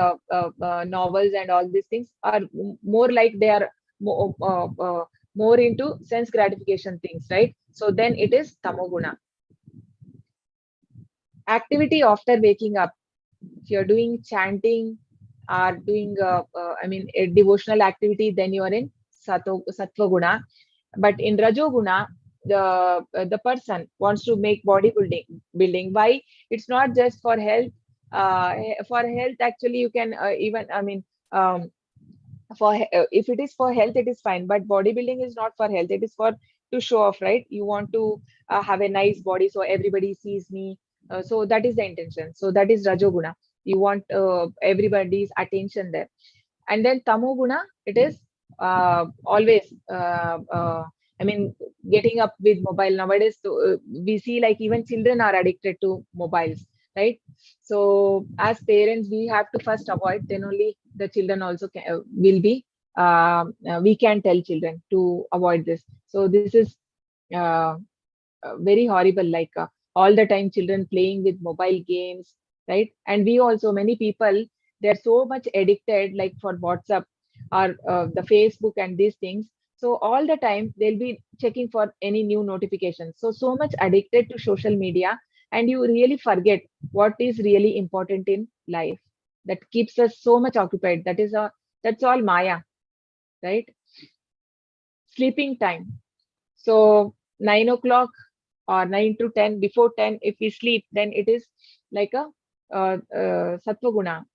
[SPEAKER 1] novels, and all these things are more like they are more, more into sense gratification things, right? So then it is Tamoguna. Activity after waking up. If you're doing chanting or doing, I mean, a devotional activity, then you are in Sattva Guna. But in Rajoguna, the person wants to make building. Why? It's not just for health. For health, actually, you can even, I mean, if it is for health, it is fine. But bodybuilding is not for health. It is for to show off, right? You want to have a nice body, so everybody sees me. So that is the intention. So that is Rajoguna. You want everybody's attention there. And then Tamoguna, it is always I mean, getting up with mobile nowadays. So, we see like even children are addicted to mobiles, right? So as parents, we have to first avoid, then only the children also will be we can tell children to avoid this. So this is uh, very horrible, like all the time children playing with mobile games, right? And we also, many people, they're so much addicted, like for WhatsApp or the Facebook and these things. So all the time they'll be checking for any new notifications. So much addicted to social media, and you really forget what is really important in life, that keeps us so much occupied. That's all Maya, right? Sleeping time. So 9 o'clock or 9 to 10, before 10, if we sleep, then it is like a Sattva Guna.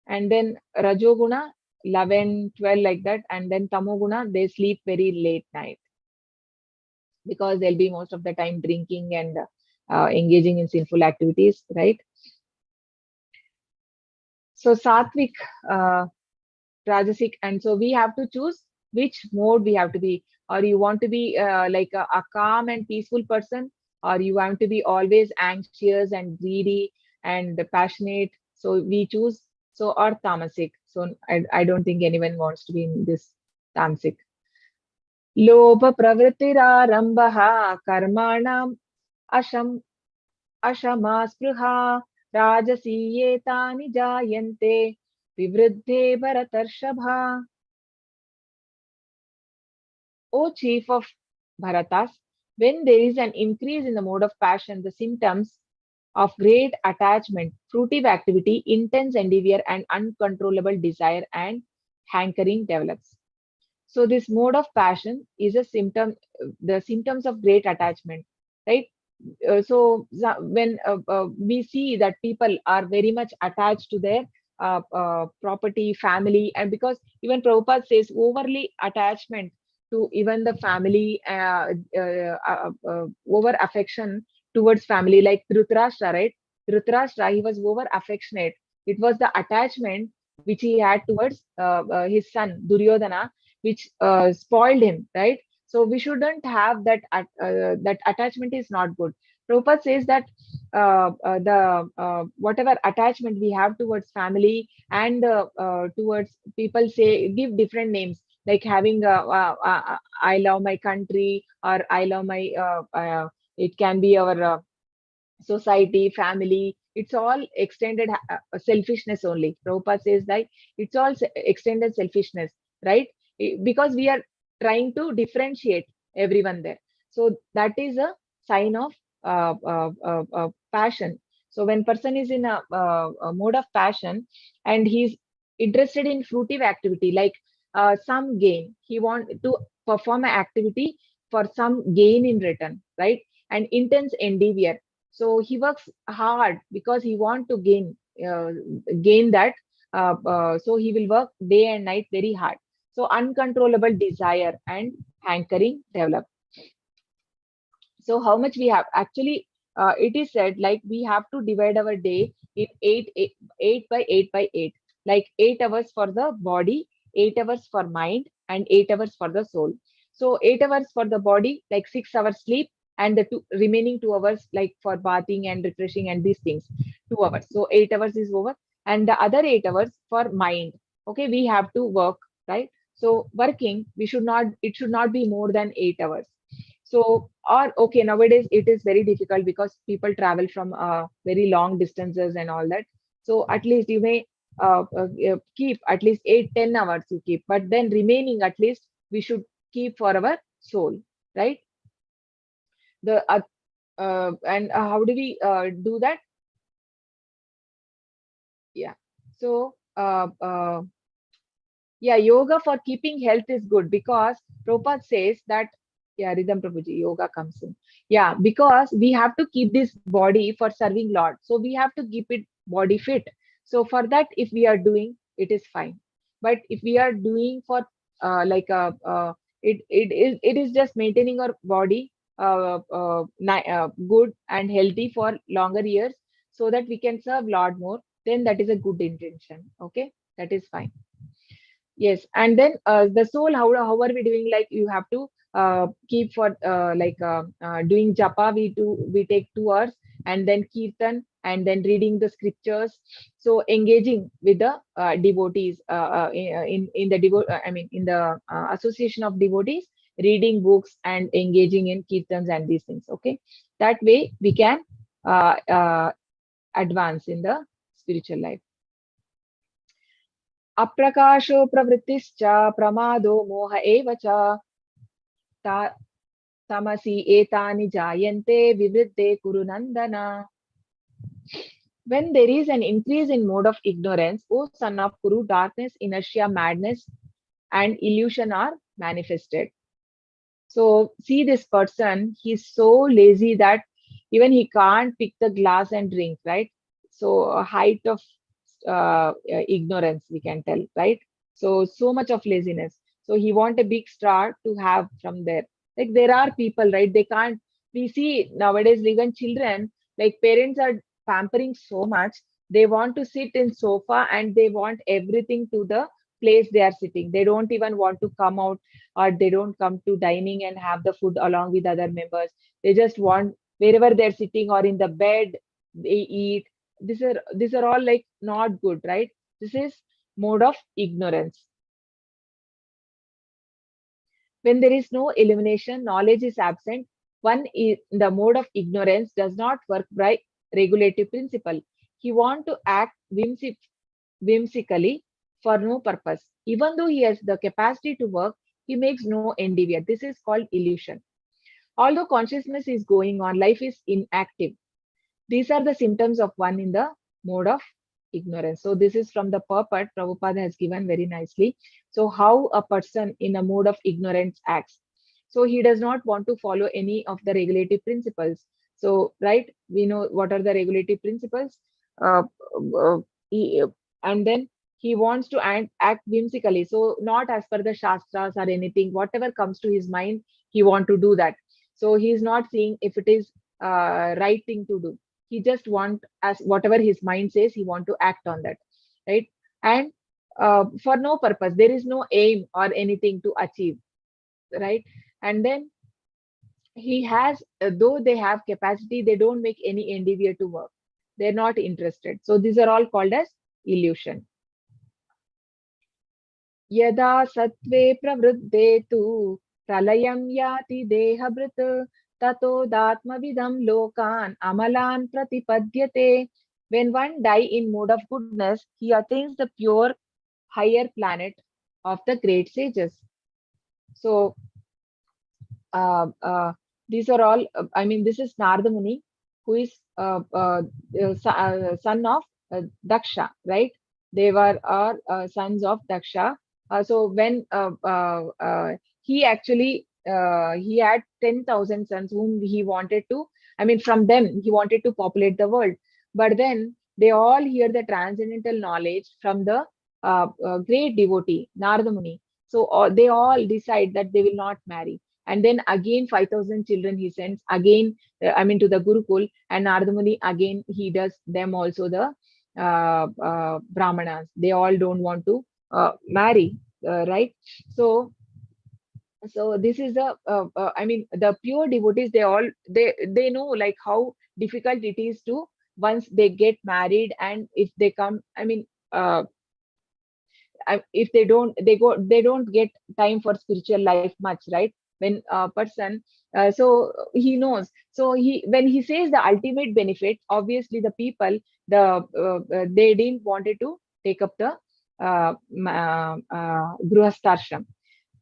[SPEAKER 1] And then Rajoguna, 11, 12 like that. And then tamoguna, they sleep very late night because they'll be most of the time drinking and engaging in sinful activities, right? So sattvic, uh, Rajasic, and so we have to choose which mode we have to be. Or you want to be like a calm and peaceful person, or you want to be always anxious and greedy and passionate. So we choose, so, or tamasic. So I don't think anyone wants to be in this tamasic. लोभ प्रवृत्तिरारम्भः कर्माणाम् अशम अशमा स्पृहा राजसीयेतानि जायन्ते विवृद्धे भरतर्षभा. O chief of Bharatas, when there is an increase in the mode of passion, the symptoms of great attachment, fruitive activity, intense endeavor, and uncontrollable desire and hankering develops. So this mode of passion is a symptom, the symptoms of great attachment, right? When we see that people are very much attached to their property, family, and because even Prabhupada says overly attachment to even the family, over affection towards family, like Dhritarashtra, right? Dhritarashtra, he was over affectionate. It was the attachment which he had towards his son Duryodhana, which spoiled him, right? So we shouldn't have that. That attachment is not good. Prabhupada says that the whatever attachment we have towards family and towards people, say give different names, like having I love my country, or I love my it can be our society, family. It's all extended selfishness only. Prabhupada says that it's all extended selfishness, right? Because we are trying to differentiate everyone there. So that is a sign of passion. So when person is in a mode of passion and he's interested in fruitive activity, like some gain, he want to perform an activity for some gain in return, right? And intense endeavor, so he works hard because he want to gain that. So he will work day and night very hard. So uncontrollable desire and hankering develop. So how much we have actually, it is said like we have to divide our day in 8 by 8 by 8, like 8 hours for the body, 8 hours for mind, and 8 hours for the soul. So 8 hours for the body, like 6 hours sleep, and the remaining 2 hours like for bathing and refreshing and these things, 2 hours. So 8 hours is over, and the other 8 hours for mind. Okay, we have to work, right? So working, we should not, it should not be more than 8 hours. So, or okay, nowadays it is very difficult because people travel from very long distances and all that. So at least you may keep at least 8, 10 hours you keep, but then remaining at least we should keep for our soul, right? The and how do we do that? Yeah. So yeah, yoga for keeping health is good because Prabhupada says that, yeah, Ridham Prabhuji, yoga comes in. Yeah, because we have to keep this body for serving Lord. So we have to keep it body fit. So for that, if we are doing, it is fine. But if we are doing for like it is just maintaining our body good and healthy for longer years so that we can serve Lord more, then that is a good intention. Okay, that is fine. Yes, and then the soul, how are we doing? Like you have to keep for doing japa. We take 2 hours, and then kirtan, and then reading the scriptures. So engaging with the devotees in the I mean in the association of devotees, reading books and engaging in kirtans and these things. Okay, that way we can advance in the spiritual life. अप्रकाशो प्रवृत्तिश्च प्रमादो मोह एव च तमसि एतानि जायन्ते विवृद्धे कुरु नन्दन. When there is an increase in mode of ignorance, O son of Kuru, darkness, inertia, madness, and illusion are manifested. So see this person, he's so lazy that even he can't pick the glass and drink, right? So a height of ignorance, we can tell, right? So much of laziness. So he want a big star to have from there. Like there are people, right? They can't. We see nowadays even children, like parents are pampering so much. They want to sit in sofa and they want everything to the place they are sitting. They don't even want to come out, or they don't come to dining and have the food along with other members. They just want wherever they're sitting or in the bed, they eat. These are all like not good, right? This is mode of ignorance. When there is no illumination, knowledge is absent. The mode of ignorance does not work by regulative principle. He want to act whimsically for no purpose. Even though he has the capacity to work, he makes no endeavor. This is called illusion. Although consciousness is going on, life is inactive. These are the symptoms of one in the mode of ignorance. So this is from the purport Prabhupada has given very nicely. So how a person in a mode of ignorance acts. So he does not want to follow any of the regulative principles. So right, we know what are the regulative principles. Uh, uh, he, and then he wants to act whimsically. So not as per the shastras or anything. Whatever comes to his mind, he want to do that. So he is not seeing if it is right thing to do. He just want, as whatever his mind says, he want to act on that, right? And for no purpose, there is no aim or anything to achieve, right? And then he has, though they have capacity, they don't make any endeavor to work. They're not interested. So these are all called as illusion. यदा सत्त्वे प्रवृद्धे तु प्रलयं याति देहभृत् ततोदात्मविदं लोकान् अमलान् प्रतिपद्यते. When one die in mode of goodness, he attains the pure higher planet of the great sages. So uh, uh, these are all, I mean, this is Narada Muni, who is son of Daksha, right? They were sons of Daksha. So when he actually he had 10,000 sons whom he wanted to, I mean, from them he wanted to populate the world. But then they all hear the transcendental knowledge from the great devotee, Narada Muni. So they all decide that they will not marry. And then again 5,000 children he sends again, I mean, to the Gurukul, and Narada Muni again he does them also the Brahmanas. They all don't want to marry, right? So this is the I mean, the pure devotees, they know like how difficult it is to, once they get married, and if they come, I mean, if they don't get time for spiritual life much, right? When a person he knows, so he when he says the ultimate benefit, obviously the people, they didn't wanted to take up the grihasthashram.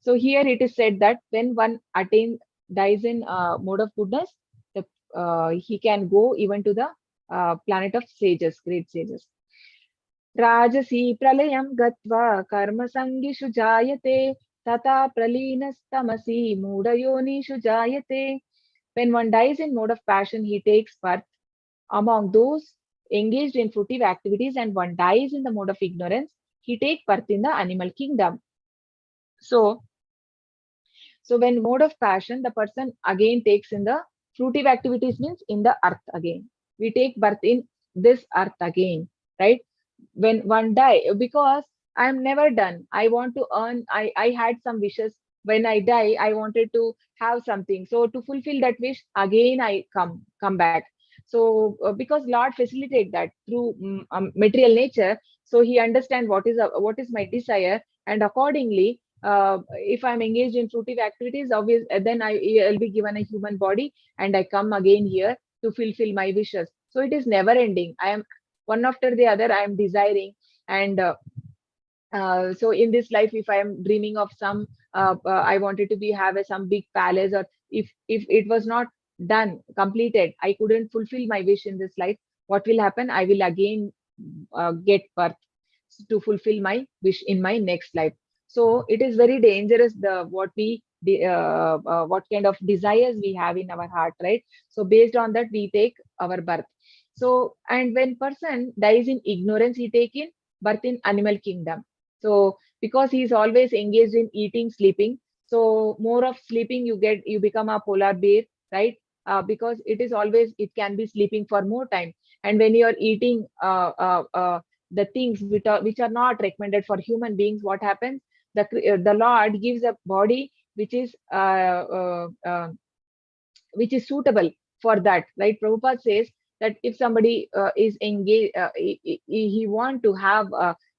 [SPEAKER 1] So here it is said that when one dies in mode of goodness, he can go even to the planet of sages, great sages. राजसी प्रलयं गत्वा कर्मसङ्गिषु जायते तथा प्रलीनस्तमसि मूढयोनिषु जायते. When one dies in mode of passion, he takes birth among those engaged in fruitive activities, and one dies in the mode of ignorance, he takes birth in the animal kingdom. So when mode of passion, the person again takes in the fruitive activities, means in the earth again. We take birth in this earth again, right? When one die, because I'm never done, I want to earn, I had some wishes. When I die, I wanted to have something, so to fulfill that wish again, I come back. So because Lord facilitate that through material nature, so he understand what is my desire, and accordingly, if I'm engaged in fruitive activities, obvious, then I'll be given a human body, and I come again here to fulfill my wishes. So it is never ending. I am one after the other, I am desiring. And so in this life, if I am dreaming of some I wanted to be have some big palace, or if it was not done, completed, I couldn't fulfill my wish in this life, what will happen? I will again get birth to fulfill my wish in my next life. So it is very dangerous, what kind of desires we have in our heart, right? So based on that, we take our birth. So, and when person dies in ignorance, he take in birth in animal kingdom. So because he is always engaged in eating, sleeping, so more of sleeping you become a polar bear, right? Because it is always, it can be sleeping for more time. And when you are eating the things which are not recommended for human beings, what happens? The Lord gives a body which is suitable for that, right? Prabhupada says that if somebody is engaged, he want to have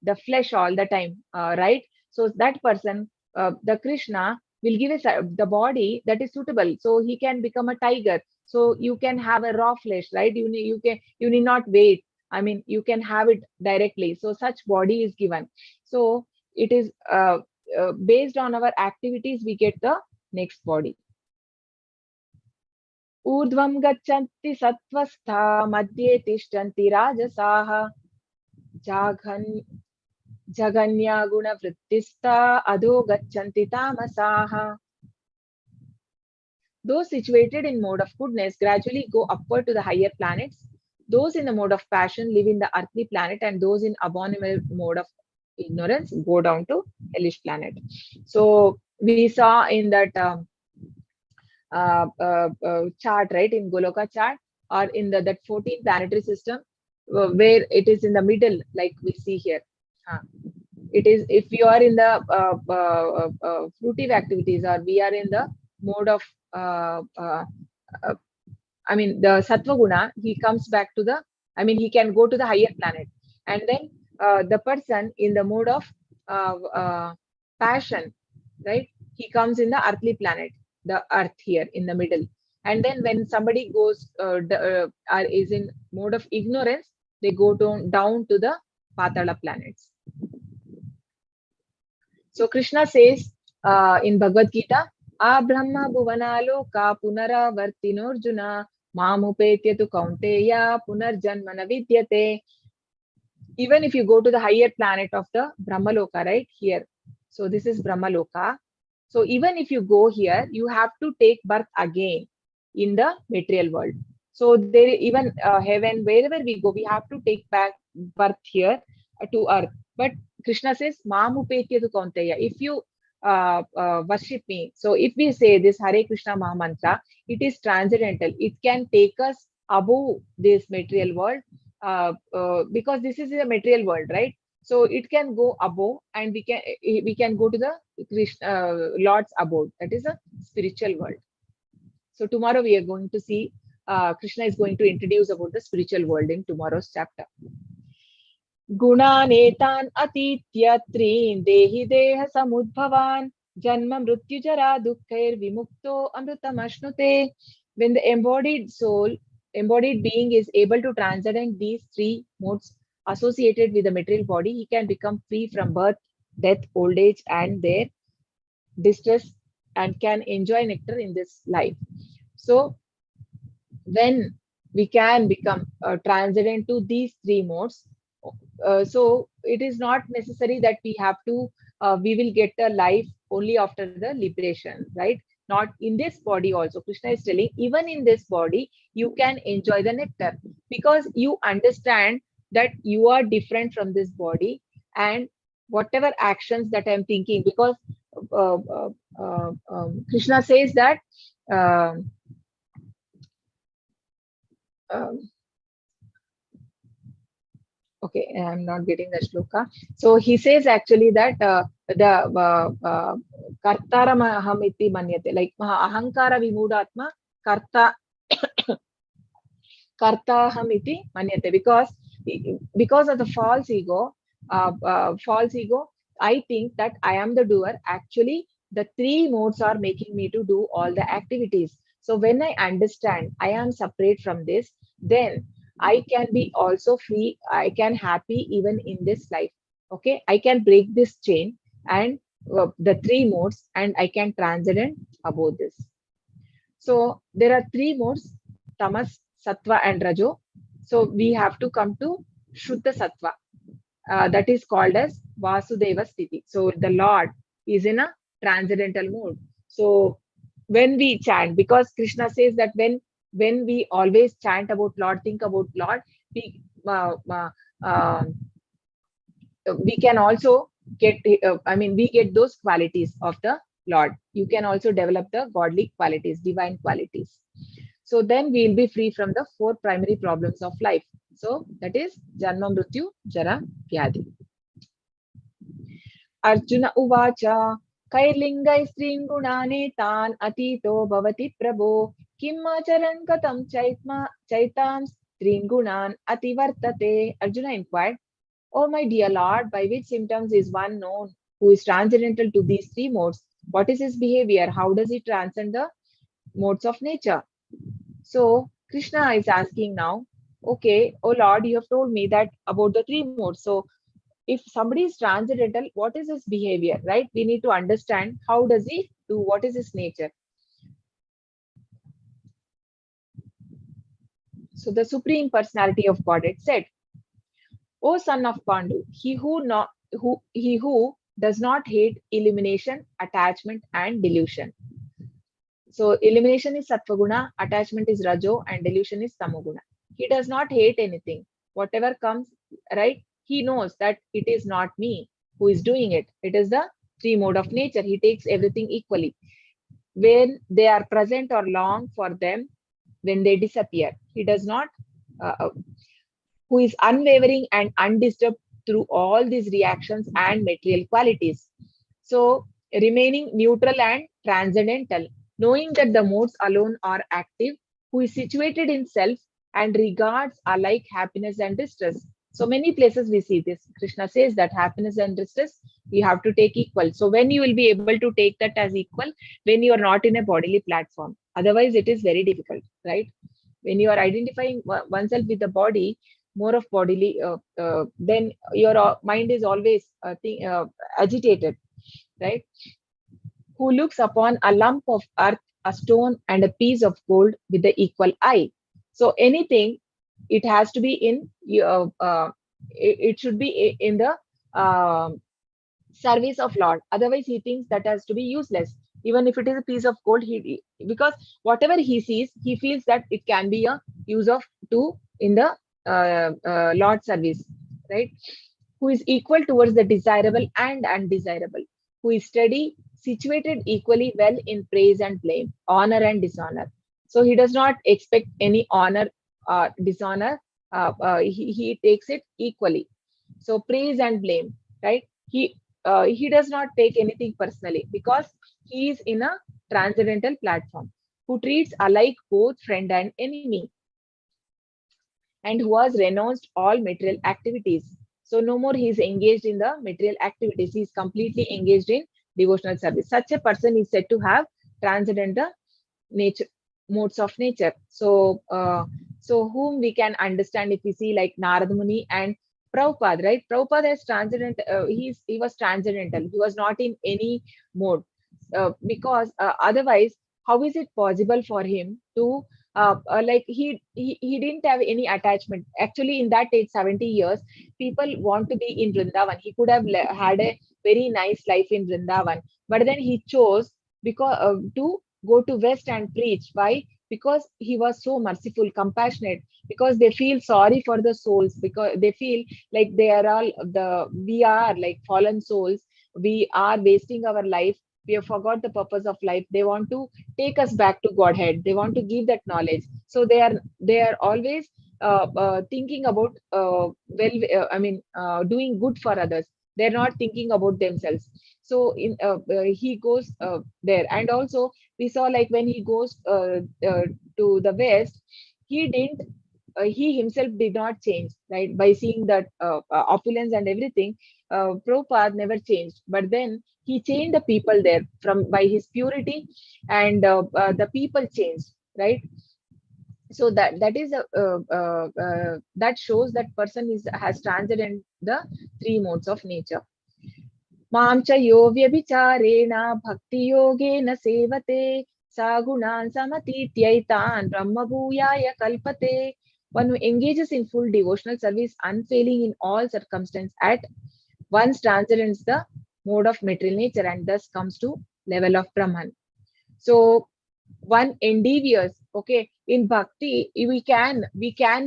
[SPEAKER 1] the flesh all the time, right? So that person, the Krishna will give us the body that is suitable, so he can become a tiger. So you can have a raw flesh, right? You need not wait. I mean, you can have it directly. So such body is given. So it is based on our activities, we get the next body. ऊर्ध्वं गच्छन्ति सत्त्वस्था मध्ये तिष्ठन्ति राजसाः जाघन् जगन्या गुणवृत्तिस्था अधो गच्छन्ति तामसाः. Those situated in mode of goodness gradually go upward to the higher planets. Those in the mode of passion live in the earthly planet, and those in abominable mode of ignorance go down to hellish planet. So we saw in that chart, right, in Goloka chart, or in that 14 planetary system, where it is in the middle, like we see here. It is, if you are in the fruitive activities, or we are in the mode of I mean the sattva guna, he comes back to the, I mean, he can go to the higher planet. And then the person in the mode of passion, right, he comes in the earthly planet, the earth here in the middle. And then when somebody goes is in mode of ignorance, they go down to the patala planets. So Krishna says in Bhagavad Gita, Abrahma bhuvanaloka punaravartinorjuna mamupetyatu kaunteya punarjanmana vidyate. Even if you go to the higher planet of the Brahmaloka, right here. So this is Brahmaloka. So even if you go here, you have to take birth again in the material world. So there, even heaven, wherever we go, we have to take back birth here to earth. But Krishna says, Mamupetyatu kaunteya. If you worship me, so if we say this Hare Krishna Mahamantra, it is transcendental. It can take us above this material world, because this is a material world, right? So it can go above, and we can go to the Krishna, Lord's abode. That is a spiritual world. So tomorrow we are going to see Krishna is going to introduce about the spiritual world in tomorrow's chapter. Gunanetan atitya trin dehi deha samudbhavan janma mrityu jara dukkhair vimukto amritam ashnute. When the embodied being is able to transcend these three modes associated with the material body, he can become free from birth, death, old age, and their distress, and can enjoy nectar in this life. So when we can become transcendent to these three modes, so it is not necessary that we have to we will get a life only after the liberation, right? Not in this body also. Krishna is telling, even in this body, you can enjoy the nectar, because you understand that you are different from this body, and whatever actions that I'm thinking, because Krishna says that okay, I'm not getting the shloka. So he says actually that the kartara mahamiti manyate, like ahankara vimudatma karta kartahamiti manyate, because of the false ego, I think that I am the doer. Actually, the three modes are making me to do all the activities. So when I understand I am separate from this, then I can be also free. I can happy even in this life. Okay, I can break this chain and the three modes, and I can transcend above this. So there are three modes: tamas, sattva, and rajo. So we have to come to Shuddha Sattva. That is called as Vasudeva Sthiti. So the Lord is in a transcendental mode. So when we chant, because Krishna says that when we always chant about Lord, think about Lord, we can also get, we get those qualities of the Lord. You can also develop the godly qualities, divine qualities. So then we'll be free from the four primary problems of life. So that is Janma Mrityu Jara Vyadhi. Arjuna Uvacha Kairlingai String Gunane Tan Atito Bhavati Prabho Kimmacharan Katam Chaitam Stringunan Ativartate. Arjuna inquired, "Oh, my dear Lord, by which symptoms is one known who is transcendental to these three modes? What is his behavior? How does he transcend the modes of nature?" So Krishna is asking now, okay, oh Lord, you have told me that about the three modes. So if somebody is transcendental, what is his behavior, right? We need to understand how does he do, what is his nature. So the Supreme Personality of Godhead said, "O son of Pandu, he who does not hate illumination, attachment, and delusion." So elimination is Sattva-guna, attachment is Rajo, and delusion is Tamoguna. He does not hate anything. Whatever comes, right? He knows that it is not me who is doing it. It is the three mode of nature. He takes everything equally. When they are present or long for them, when they disappear, he does not, uh, who is unwavering and undisturbed through all these reactions and material qualities. So, remaining neutral and transcendental, knowing that the modes alone are active, who is situated in self and regards alike happiness and distress. So, many places we see this. Krishna says that happiness and distress you have to take equal. So, when you will be able to take that as equal, when you are not in a bodily platform, otherwise, it is very difficult, right? When you are identifying oneself with the body, more of bodily, then your mind is always agitated, right? Who looks upon a lump of earth, a stone, and a piece of gold with the equal eye. So anything, it has to be in, it should be in the service of Lord. Otherwise, he thinks that has to be useless. Even if it is a piece of gold, because whatever he sees, he feels that it can be a use of to in the Lord service, right? Who is equal towards the desirable and undesirable, who is steady, situated equally well in praise and blame, honor and dishonor. So he does not expect any honor, dishonor. He takes it equally. So praise and blame, right? He does not take anything personally because he is in a transcendental platform who treats alike both friend and enemy, and who has renounced all material activities. So no more he is engaged in the material activities. He is completely engaged in devotional service. Such a person is said to have transcendental nature, modes of nature. So whom we can understand if we see like Narad Muni and Prabhupada, right? Prabhupada is transcendental. He was transcendental. He was not in any mode, because otherwise, how is it possible for him to like he didn't have any attachment. Actually, in that age, 70 years, people want to be in Vrindavan. He could have had a very nice life in Vrindavan, but then he chose because to go to West and preach. Why? Because he was so merciful, compassionate. Because they feel sorry for the souls. Because they feel like they are all we are like fallen souls. We are wasting our life. We have forgot the purpose of life. They want to take us back to Godhead. They want to give that knowledge. So they are always thinking about doing good for others. They're not thinking about themselves. So he goes there, and also we saw like when he goes to the West, he didn't. He himself did not change, right? By seeing that opulence and everything, Prabhupada never changed. But then he changed the people there from by his purity, and the people changed, right? So that shows that person is has transcended the three modes of nature. Mam cha yo vyabhicarena bhakti yogena sevate sagunan samatityaitan brahmabhuyaya kalpate. One who engages in full devotional service, unfailing in all circumstances, at once transcends the mode of material nature and thus comes to level of Brahman. So one endeavors, okay, in bhakti we can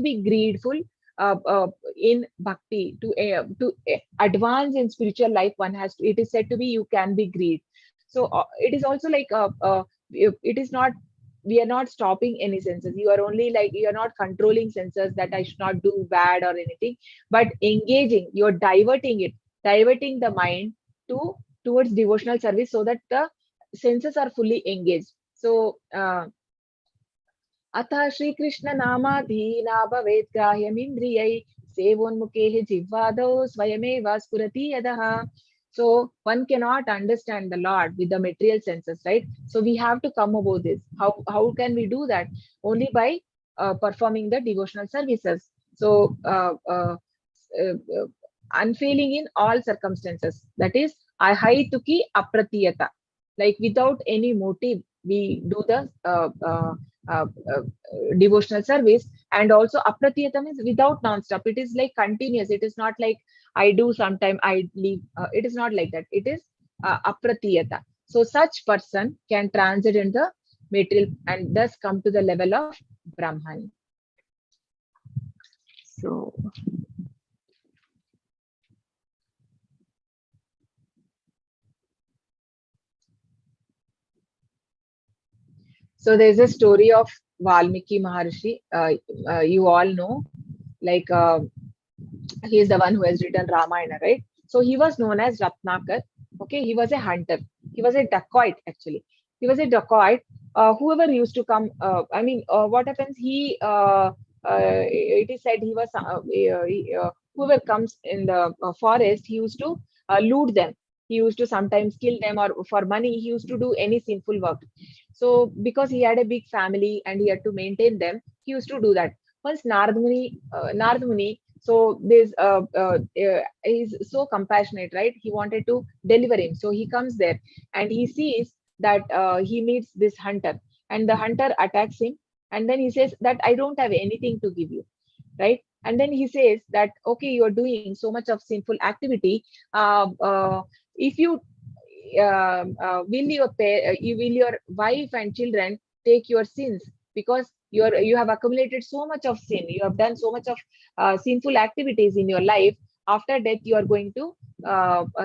[SPEAKER 1] be greedful, in bhakti, to advance in spiritual life, one has to, it is said to be, you can be greed. So it is also like it is not, we are not stopping any senses. You are only like, you are not controlling senses that I should not do bad or anything, but engaging, you're diverting it, diverting the mind to towards devotional service, so that the senses are fully engaged. So अतः श्रीकृष्णनामाधीना भवेत् ग्राह्यमिन्द्रियै सेवोन्मुखेः जिह्वादौ स्वयमेव स्फुरति यदः. So one cannot understand the Lord with the material senses, right? So we have to come above this. How can we do that? Only by performing the devotional services. So unfailing in all circumstances. That is, ahaituki apratiyata. Like without any motive, we do the uh, uh, devotional service. And also apratiyatam is without non-stop. It is like continuous. It is not like I do sometime, I leave. It is not like that. It is apratiyata. So such person can transit in the material and thus come to the level of Brahman. So there's a story of Valmiki Maharshi. You all know, like he is the one who has written Ramayana, right? So he was known as Ratnakar. Okay, he was a hunter. He was a dacoit actually. He was a dacoit. Whoever used to come, what happens? It is said he was whoever comes in the forest, he used to loot them. He used to sometimes kill them, or for money, he used to do any sinful work. So because he had a big family and he had to maintain them, he used to do that. Once Narad Muni, so there's he's so compassionate, right? He wanted to deliver him, so he comes there and he sees that he meets this hunter, and the hunter attacks him, and then he says that I don't have anything to give you, right? And then he says that, okay, you're doing so much of sinful activity. If you will your wife and children take your sins, because you have accumulated so much of sin, you have done so much of sinful activities in your life. After death you are going to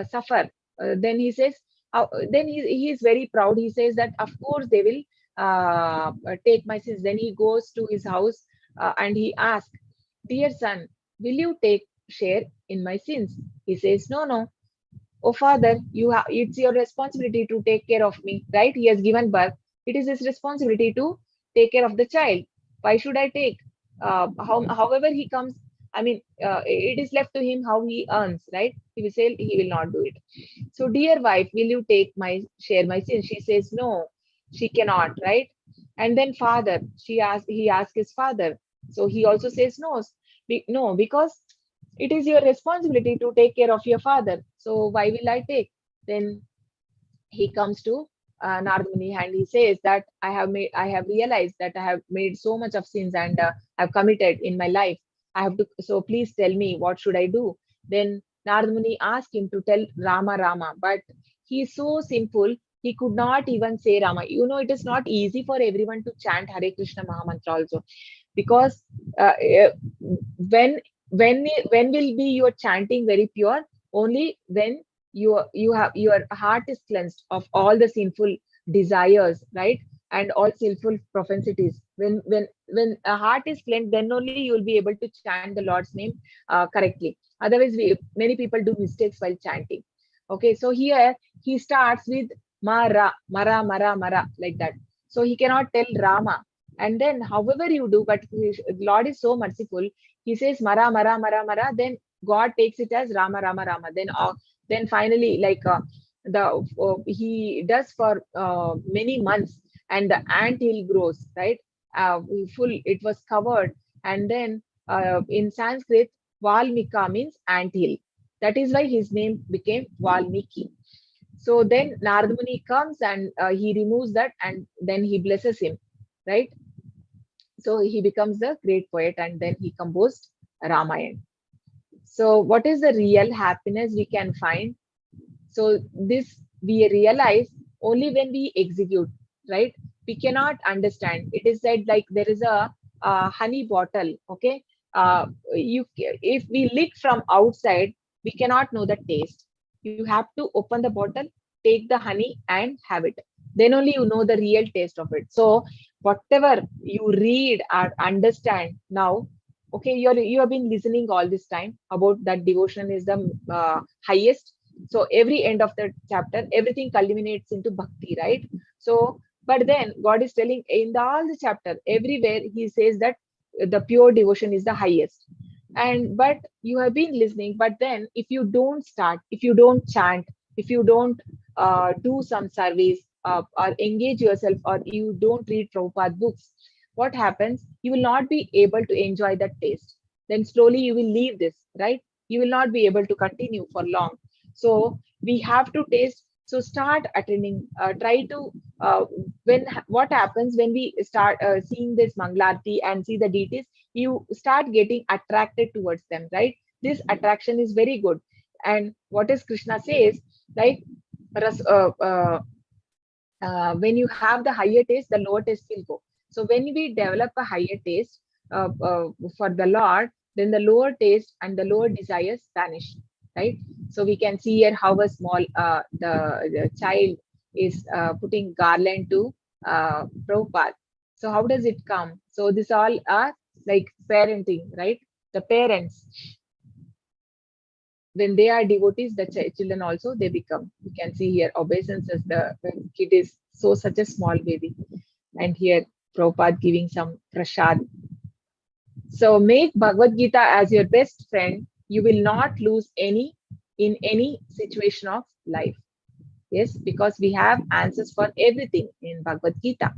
[SPEAKER 1] suffer. Then he says, then he is very proud. He says that of course they will take my sins. Then he goes to his house and he asks, dear son, will you take share in my sins? He says, no, no. Oh father, you have, it's your responsibility to take care of me, right? He has given birth. It is his responsibility to take care of the child. Why should I take? However he comes, it is left to him how he earns, right? He will say he will not do it. So, dear wife, will you take my share my sin? She says no, she cannot, right? And then father, he asks his father. So he also says no, no, because it is your responsibility to take care of your father. So why will I take? Then he comes to Narad Muni and he says that I have realized that I have made so much of sins and I've committed in my life. I have to, so please tell me what should I do? Then Narad Muni asked him to tell Rama Rama, but he's so simple. He could not even say Rama. You know, it is not easy for everyone to chant Hare Krishna Mahamantra also, because when when will be your chanting very pure? Only when you have your heart is cleansed of all the sinful desires, right? And all sinful propensities. When a heart is cleansed, then only you will be able to chant the Lord's name correctly. Otherwise many people do mistakes while chanting. Okay, so here he starts with mara mara mara mara, like that. So he cannot tell Rama. And then however you do, but Lord is so merciful, he says mara mara mara mara, then God takes it as Rama Rama Rama. Then finally, like the he does for many months, and the ant hill grows, right? Full, it was covered. And then in Sanskrit, Valmika means ant hill. That is why his name became Valmiki. So then Narad Muni comes and he removes that, and then he blesses him, right? So he becomes the great poet, and then he composed Ramayana. So what is the real happiness we can find? So this we realize only when we execute, right? We cannot understand. It is said like there is a honey bottle, okay? if we lick from outside, we cannot know the taste. You have to open the bottle, take the honey and have it. Then only you know the real taste of it. So whatever you read or understand now, okay, you have been listening all this time about that devotion is the highest. So every end of the chapter, everything culminates into bhakti, right? So, but then God is telling in all the chapter, everywhere He says that the pure devotion is the highest. And but you have been listening, but then if you don't start, if you don't chant, if you don't do some service, or engage yourself, or you don't read Prabhupada books, what happens? You will not be able to enjoy that taste. Then slowly you will leave this, right? You will not be able to continue for long. So we have to taste. So start attending. Try to when what happens when we start seeing this Mangalarti and see the deities, you start getting attracted towards them, right? This attraction is very good. And what is Krishna says, like when you have the higher taste, the lower taste will go. So when we develop a higher taste for the Lord, then the lower taste and the lower desires vanish, right? So we can see here how a small the child is putting garland to Prabhupada. So how does it come? So this all are like parenting, right? The parents, when they are devotees, the children also they become. You can see here obeisance as the when kid is so such a small baby, and here Prabhupada giving some prasad. So make Bhagavad Gita as your best friend. You will not lose any in any situation of life. Yes, because we have answers for everything in Bhagavad Gita.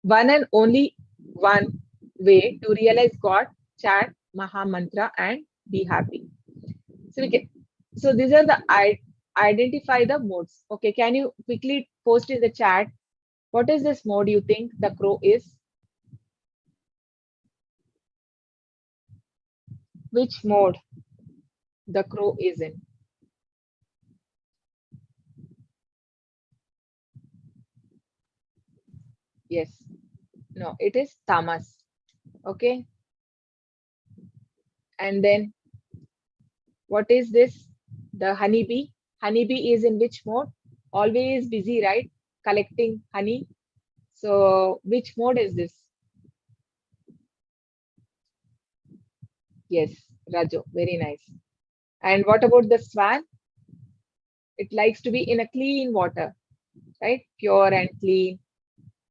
[SPEAKER 1] One and only one way to realize God, chant Maha Mantra and be happy. So we can, so these are the identify the modes. Okay, can you quickly post in the chat what is this mode you think the crow is? Which mode the crow is in? Yes, no, it is tamas. Okay, and then what is this? The honeybee. Honeybee is in which mode? Always busy, right? Collecting honey. So which mode is this? Yes, Rajo, very nice. And what about the swan? It likes to be in a clean water, right? Pure and clean.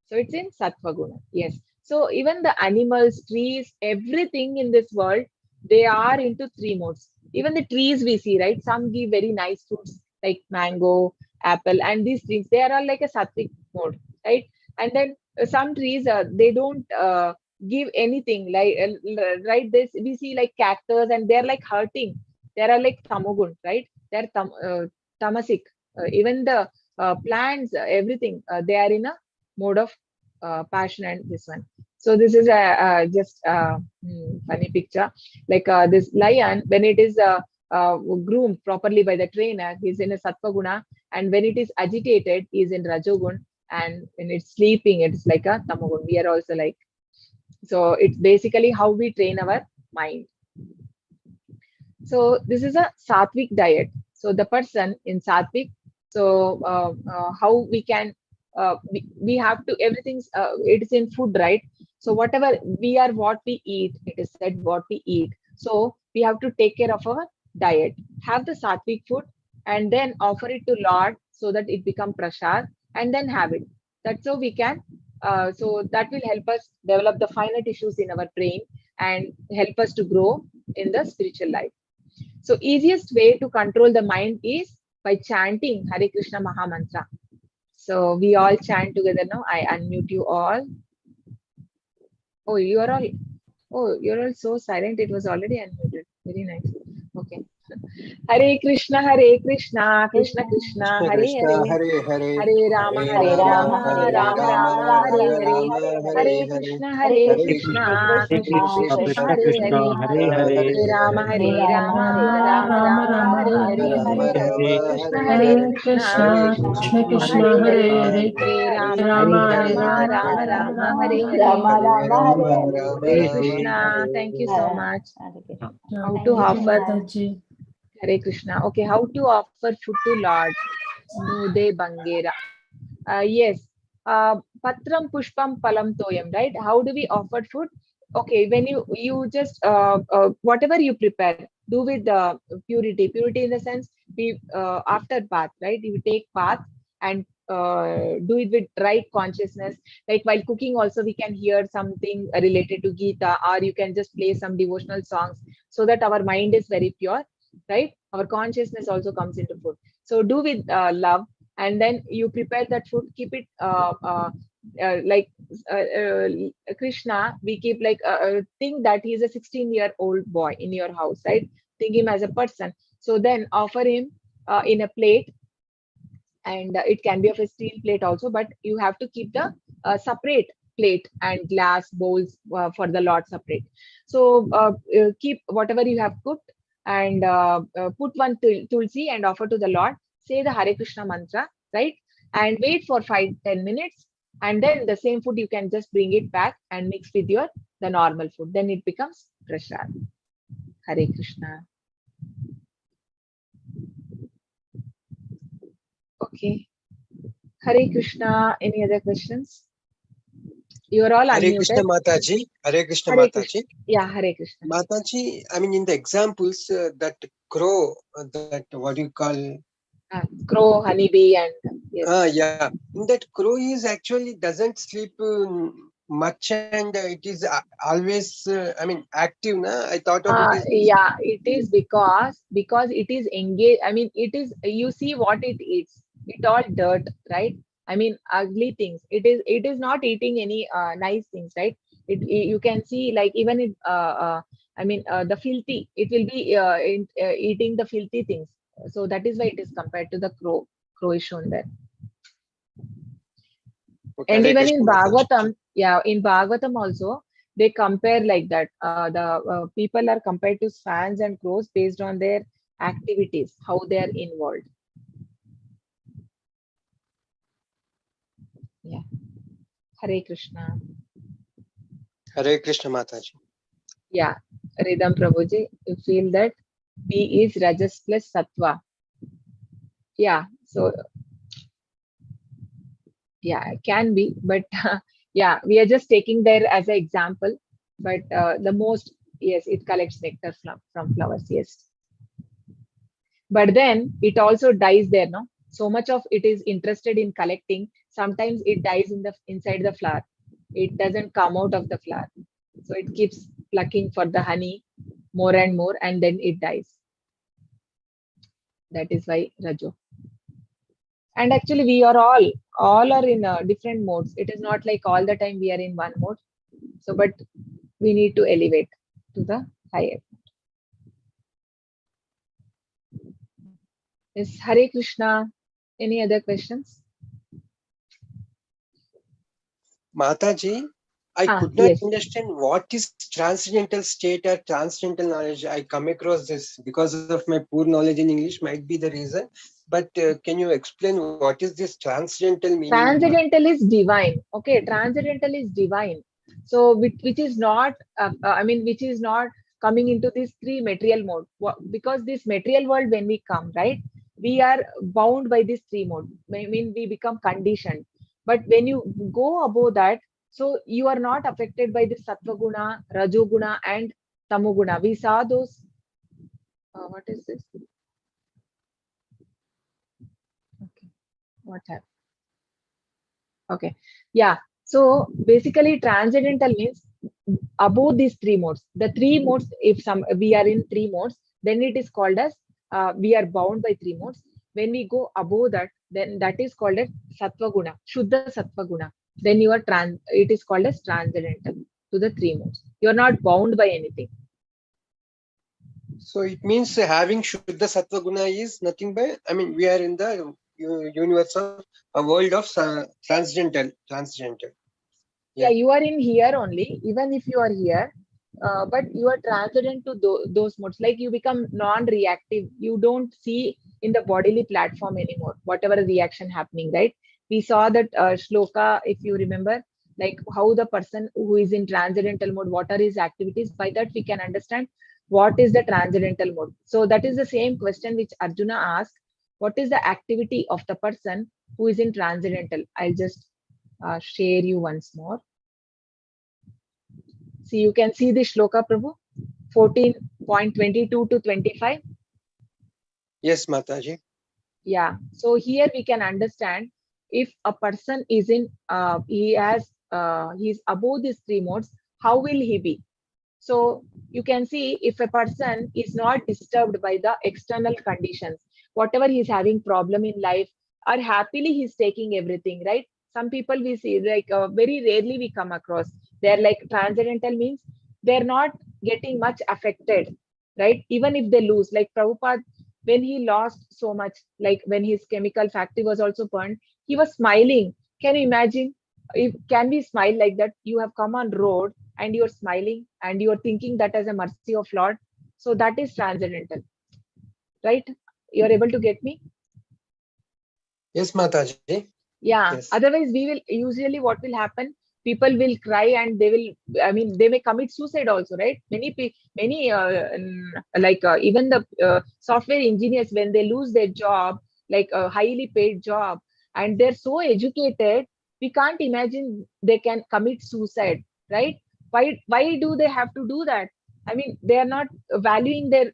[SPEAKER 1] So it's in Sattva Guna. Yes. So even the animals, trees, everything in this world, they are into three modes. Even the trees we see, right? Some give very nice fruits like mango, apple, and these trees, they are all like a sattvic mode, right? And then some trees, they don't give anything, like right? This we see like cactus, and they're like hurting. They are like tamogun, right? They're tamasic. Even the plants, everything, they are in a mode of passion and this one. So this is a just funny picture. Like this lion, when it is groomed properly by the trainer, he's in a sattva guna, and when it is agitated, he's in rajogun, and when it's sleeping, it's like a tamagun. We are also like, so it's basically how we train our mind. So this is a sattvic diet. So the person in sattvic, so how we can, we have to, everything's, it is in food, right? So whatever we are, what we eat, it is said what we eat. So we have to take care of our diet, have the sattvic food, and then offer it to Lord so that it become prasad, and then have it. That's how we can, so that will help us develop the finer tissues in our brain and help us to grow in the spiritual life. So easiest way to control the mind is by chanting Hare Krishna Maha Mantra. So we all chant together now. I unmute you all. Oh, you're all so silent. It was already unmuted. Very nice. Okay. Hare Krishna, Krishna Krishna,
[SPEAKER 2] Krishna
[SPEAKER 1] Hare
[SPEAKER 2] Krishna,
[SPEAKER 1] Hare,
[SPEAKER 2] Hare Hare,
[SPEAKER 1] Hare Rama,
[SPEAKER 2] Hare
[SPEAKER 1] Hare
[SPEAKER 2] Rama,
[SPEAKER 1] Rama,
[SPEAKER 2] Hare
[SPEAKER 1] Rama
[SPEAKER 2] Rama,
[SPEAKER 1] Rama, Hare
[SPEAKER 2] Rama
[SPEAKER 1] Hare,
[SPEAKER 2] Rama,
[SPEAKER 1] Hare
[SPEAKER 2] Hare Hare,
[SPEAKER 1] Krishna,
[SPEAKER 2] Hare
[SPEAKER 1] Krishna
[SPEAKER 2] Krishna,
[SPEAKER 1] Krishna
[SPEAKER 2] Hare
[SPEAKER 1] Krishna,
[SPEAKER 2] Krishna,
[SPEAKER 1] Hare
[SPEAKER 2] Krishna
[SPEAKER 1] Hare,
[SPEAKER 2] Krishna, Hare
[SPEAKER 1] Hare
[SPEAKER 2] Hare,
[SPEAKER 1] Rama, Hare Rama, Rama Rama, Hare Hare,
[SPEAKER 2] Rama
[SPEAKER 1] Hare
[SPEAKER 2] Rama,
[SPEAKER 1] Krishna,
[SPEAKER 2] Hare Hare,
[SPEAKER 1] Krishna
[SPEAKER 2] Hare
[SPEAKER 1] Krishna
[SPEAKER 2] Krishna,
[SPEAKER 1] Krishna,
[SPEAKER 2] Hare
[SPEAKER 1] Hare Hare,
[SPEAKER 2] Rama,
[SPEAKER 1] Hare
[SPEAKER 2] Hare
[SPEAKER 1] Rama, Hare
[SPEAKER 2] Rama,
[SPEAKER 1] Rama,
[SPEAKER 2] Hare
[SPEAKER 1] Rama
[SPEAKER 2] Rama,
[SPEAKER 1] Rama, Hare Hare.
[SPEAKER 2] Hare Rama,
[SPEAKER 1] Hare
[SPEAKER 2] Rama Rama,
[SPEAKER 1] Krishna, thank you so
[SPEAKER 2] Hare
[SPEAKER 1] much. How
[SPEAKER 3] Thank
[SPEAKER 1] to
[SPEAKER 3] you,
[SPEAKER 1] offer
[SPEAKER 3] Mataji.
[SPEAKER 1] Hare Krishna. Okay, how to offer food to Lord? Nude Bangera. Yes. Patram Pushpam Palam Toyam, right? How do we offer food? Okay, when you just whatever you prepare, do with the purity. Purity in the sense we after bath, right? You take bath and do it with right consciousness. Like while cooking, also we can hear something related to Gita, or you can just play some devotional songs so that our mind is very pure, right? Our consciousness also comes into food. So do with love, and then you prepare that food, keep it like Krishna, we keep like think that he's a 16-year-old boy in your house, right? Think him as a person. So then offer him in a plate, and it can be of a steel plate also, but you have to keep the separate plate and glass bowls for the Lord separate. So keep whatever you have cooked, and put one tulsi and offer to the Lord. Say the Hare Krishna mantra, right? And wait for 5-10 minutes, and then the same food you can just bring it back and mix with your the normal food. Then it becomes prasad. Hare Krishna. Okay. Hare Krishna. Any other questions? You are all
[SPEAKER 2] Hare Krishna
[SPEAKER 1] unmuted.
[SPEAKER 2] Mataji, Hare Krishna
[SPEAKER 1] Hare Krishna.
[SPEAKER 2] Mataji.
[SPEAKER 1] Yeah, Hare Krishna.
[SPEAKER 2] Mataji, I mean, in the examples, that crow, that what do you call?
[SPEAKER 1] Crow, honeybee, and yes.
[SPEAKER 2] Yeah. In that crow is actually doesn't sleep much, and it is always, I mean, active. Na? I thought of it is.
[SPEAKER 1] Yeah, it is because it is engaged. I mean, it is, you see what it eats. It all dirt, right? I mean, ugly things. It is not eating any nice things, right? You can see like even it. I mean, the filthy. It will be eating the filthy things. So that is why it is compared to the crow. Crow is shown there.
[SPEAKER 2] Okay,
[SPEAKER 1] And
[SPEAKER 2] Hare
[SPEAKER 1] even
[SPEAKER 2] Krishna
[SPEAKER 1] in
[SPEAKER 2] Mataji.
[SPEAKER 1] Bhagavatam, yeah, in Bhagavatam also, they compare like that. The people are compared to swans and crows based on their activities, how they are involved. Yeah. Hare Krishna.
[SPEAKER 2] Hare Krishna Mataji.
[SPEAKER 1] Yeah. Ridham Prabhuji, you feel that B is Rajas plus Sattva. Yeah. So, yeah, it can be. But yeah, we are just taking there as an example. But the most, yes, it collects nectar from flowers. Yes. But then it also dies there, no? So much of it is interested in collecting. Sometimes it dies in the inside the flower. It doesn't come out of the flower. So it keeps plucking for the honey more and more, and then it dies. That is why Rajo. And actually, we are all are in different modes. It is not like all the time we are in one mode. So, but we need to elevate to the higher. Yes, Hare Krishna. Any other questions?
[SPEAKER 2] Mataji, I could not
[SPEAKER 1] Yes.
[SPEAKER 2] understand what is transcendental state or transcendental knowledge. I come across this because of my poor knowledge in English, might be the reason. But can you explain what is this transcendental meaning?
[SPEAKER 1] Transcendental is divine. Okay, transcendental is divine. So which is not I mean, which is not coming into this three material mode. Because this material world, when we come, right, we are bound by this three mode. I mean, we become conditioned. But when you go above that, so you are not affected by the sattva guna, rajoguna, and tamoguna. We saw those. What is this? Okay, what happened? Okay. Yeah. So basically transcendental means above these three modes. The three modes, if some we are in three modes, then it is called as we are bound by three modes. When we go above that, then that is called as sattva guna, shuddha sattva guna. Then you are it is called as transcendental to the three modes. You are not bound by anything.
[SPEAKER 2] So it means having Shuddha Sattva Guna is nothing but, I mean, we are in the universe of a world of transcendental.
[SPEAKER 1] Yeah,
[SPEAKER 2] Yeah.
[SPEAKER 1] you are in here only, even if you are here, but you are transcendent to those modes. Like you become non-reactive. You don't see in the bodily platform anymore, whatever reaction happening, right? We saw that shloka, if you remember, like how the person who is in transcendental mode, what are his activities? By that we can understand what is the transcendental mode. So that is the same question which Arjuna asked. What is the activity of the person who is in transcendental? I'll just share you once more. See, you can see the shloka, Prabhu, 14.22 to 25.
[SPEAKER 2] Yes, Mataji.
[SPEAKER 1] Yeah. So here we can understand if a person is in, he's above these three modes, how will he be? So you can see if a person is not disturbed by the external conditions, whatever he's having problem in life, or happily he's taking everything, right? Some people we see like very rarely we come across. They're like transcendental means they're not getting much affected, right? Even if they lose, like Prabhupada, when he lost so much, like when his chemical factory was also burned, he was smiling. Can you imagine? If can we smile like that? You have come on road and you're smiling and you're thinking that as a mercy of Lord. So that is transcendental, right? You're able to get me?
[SPEAKER 2] Yes, Mataji.
[SPEAKER 1] Yeah.
[SPEAKER 2] Yes.
[SPEAKER 1] Otherwise, we will usually what will happen? People will cry and they will. I mean, they may commit suicide also, right? Many like even the software engineers when they lose their job, like a highly paid job, and they're so educated, we can't imagine they can commit suicide, right? Why do they have to do that? I mean, they are not valuing their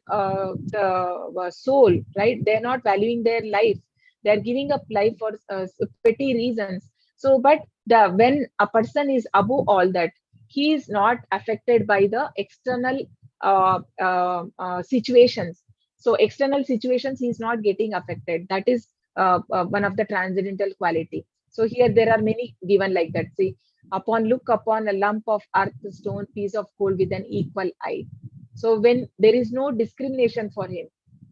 [SPEAKER 1] soul, right? They're not valuing their life. They're giving up life for petty reasons. So but the when a person is above all that, he is not affected by the external situations. So external situations he is not getting affected. That is one of the transcendental quality. So here there are many given like that. See, upon look upon a lump of earth, stone, piece of coal with an equal eye. So when there is no discrimination for him,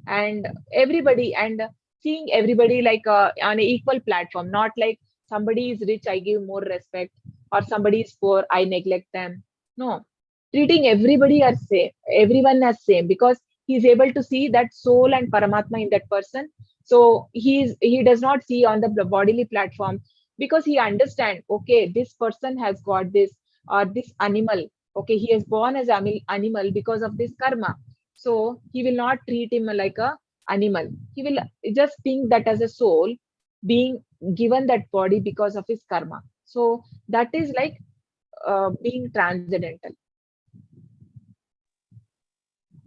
[SPEAKER 1] and everybody, and seeing everybody like on an equal platform, not like somebody is rich, I give more respect, or somebody is poor, I neglect them. No, treating everybody as same, everyone as same, because he's able to see that soul and Paramatma in that person. So he does not see on the bodily platform, because he understand, okay, this person has got this, or this animal, okay, he is born as animal because of this karma. So he will not treat him like a animal. He will just think that as a soul being given that body because of his karma. So that is like being transcendental.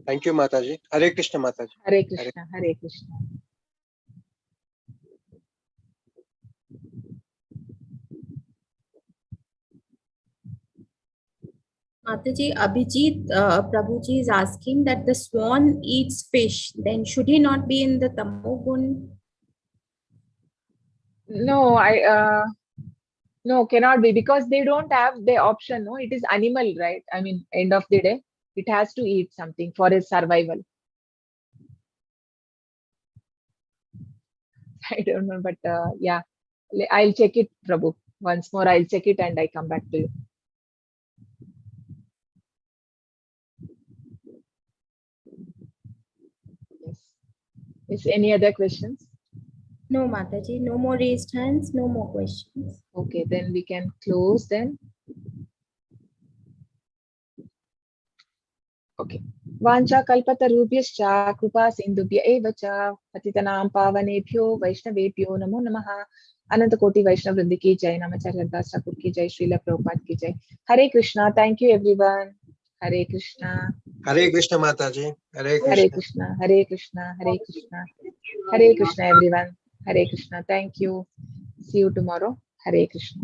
[SPEAKER 2] Thank you, Mataji. Hare Krishna, Mataji.
[SPEAKER 1] Hare Krishna, Hare Krishna.
[SPEAKER 3] Mataji, Abhijit, Prabhuji is asking that the swan eats fish. Then should he not be in the tamogun?
[SPEAKER 1] No, no, cannot be, because they don't have the option. No, it is animal, right? I mean, end of the day, it has to eat something for its survival. I don't know, but yeah, I'll check it, Prabhu. Once more, I'll check it and I come back to you. Yes. Is any other questions?
[SPEAKER 3] No, Mataji, no more raised hands, no more questions.
[SPEAKER 1] Okay, then we can close then. Okay. Vancha kalpatarubhyascha kripa sindhubhya eva cha patitanam pavanebhyo vaishnavebhyo namo namaha. Ananta Koti Vaishnav Vrindi ki jai, Namacharya Das Thakur ki jai, Srila Prabhupada ki jai. Hare Krishna. Thank you, everyone. Hare Krishna.
[SPEAKER 2] Hare Krishna, Mataji. Hare
[SPEAKER 1] Hare
[SPEAKER 2] Krishna.
[SPEAKER 1] Krishna. Hare Krishna. Hare Krishna. Hare Krishna, everyone. Hare Krishna. Thank you. See you tomorrow. Hare Krishna.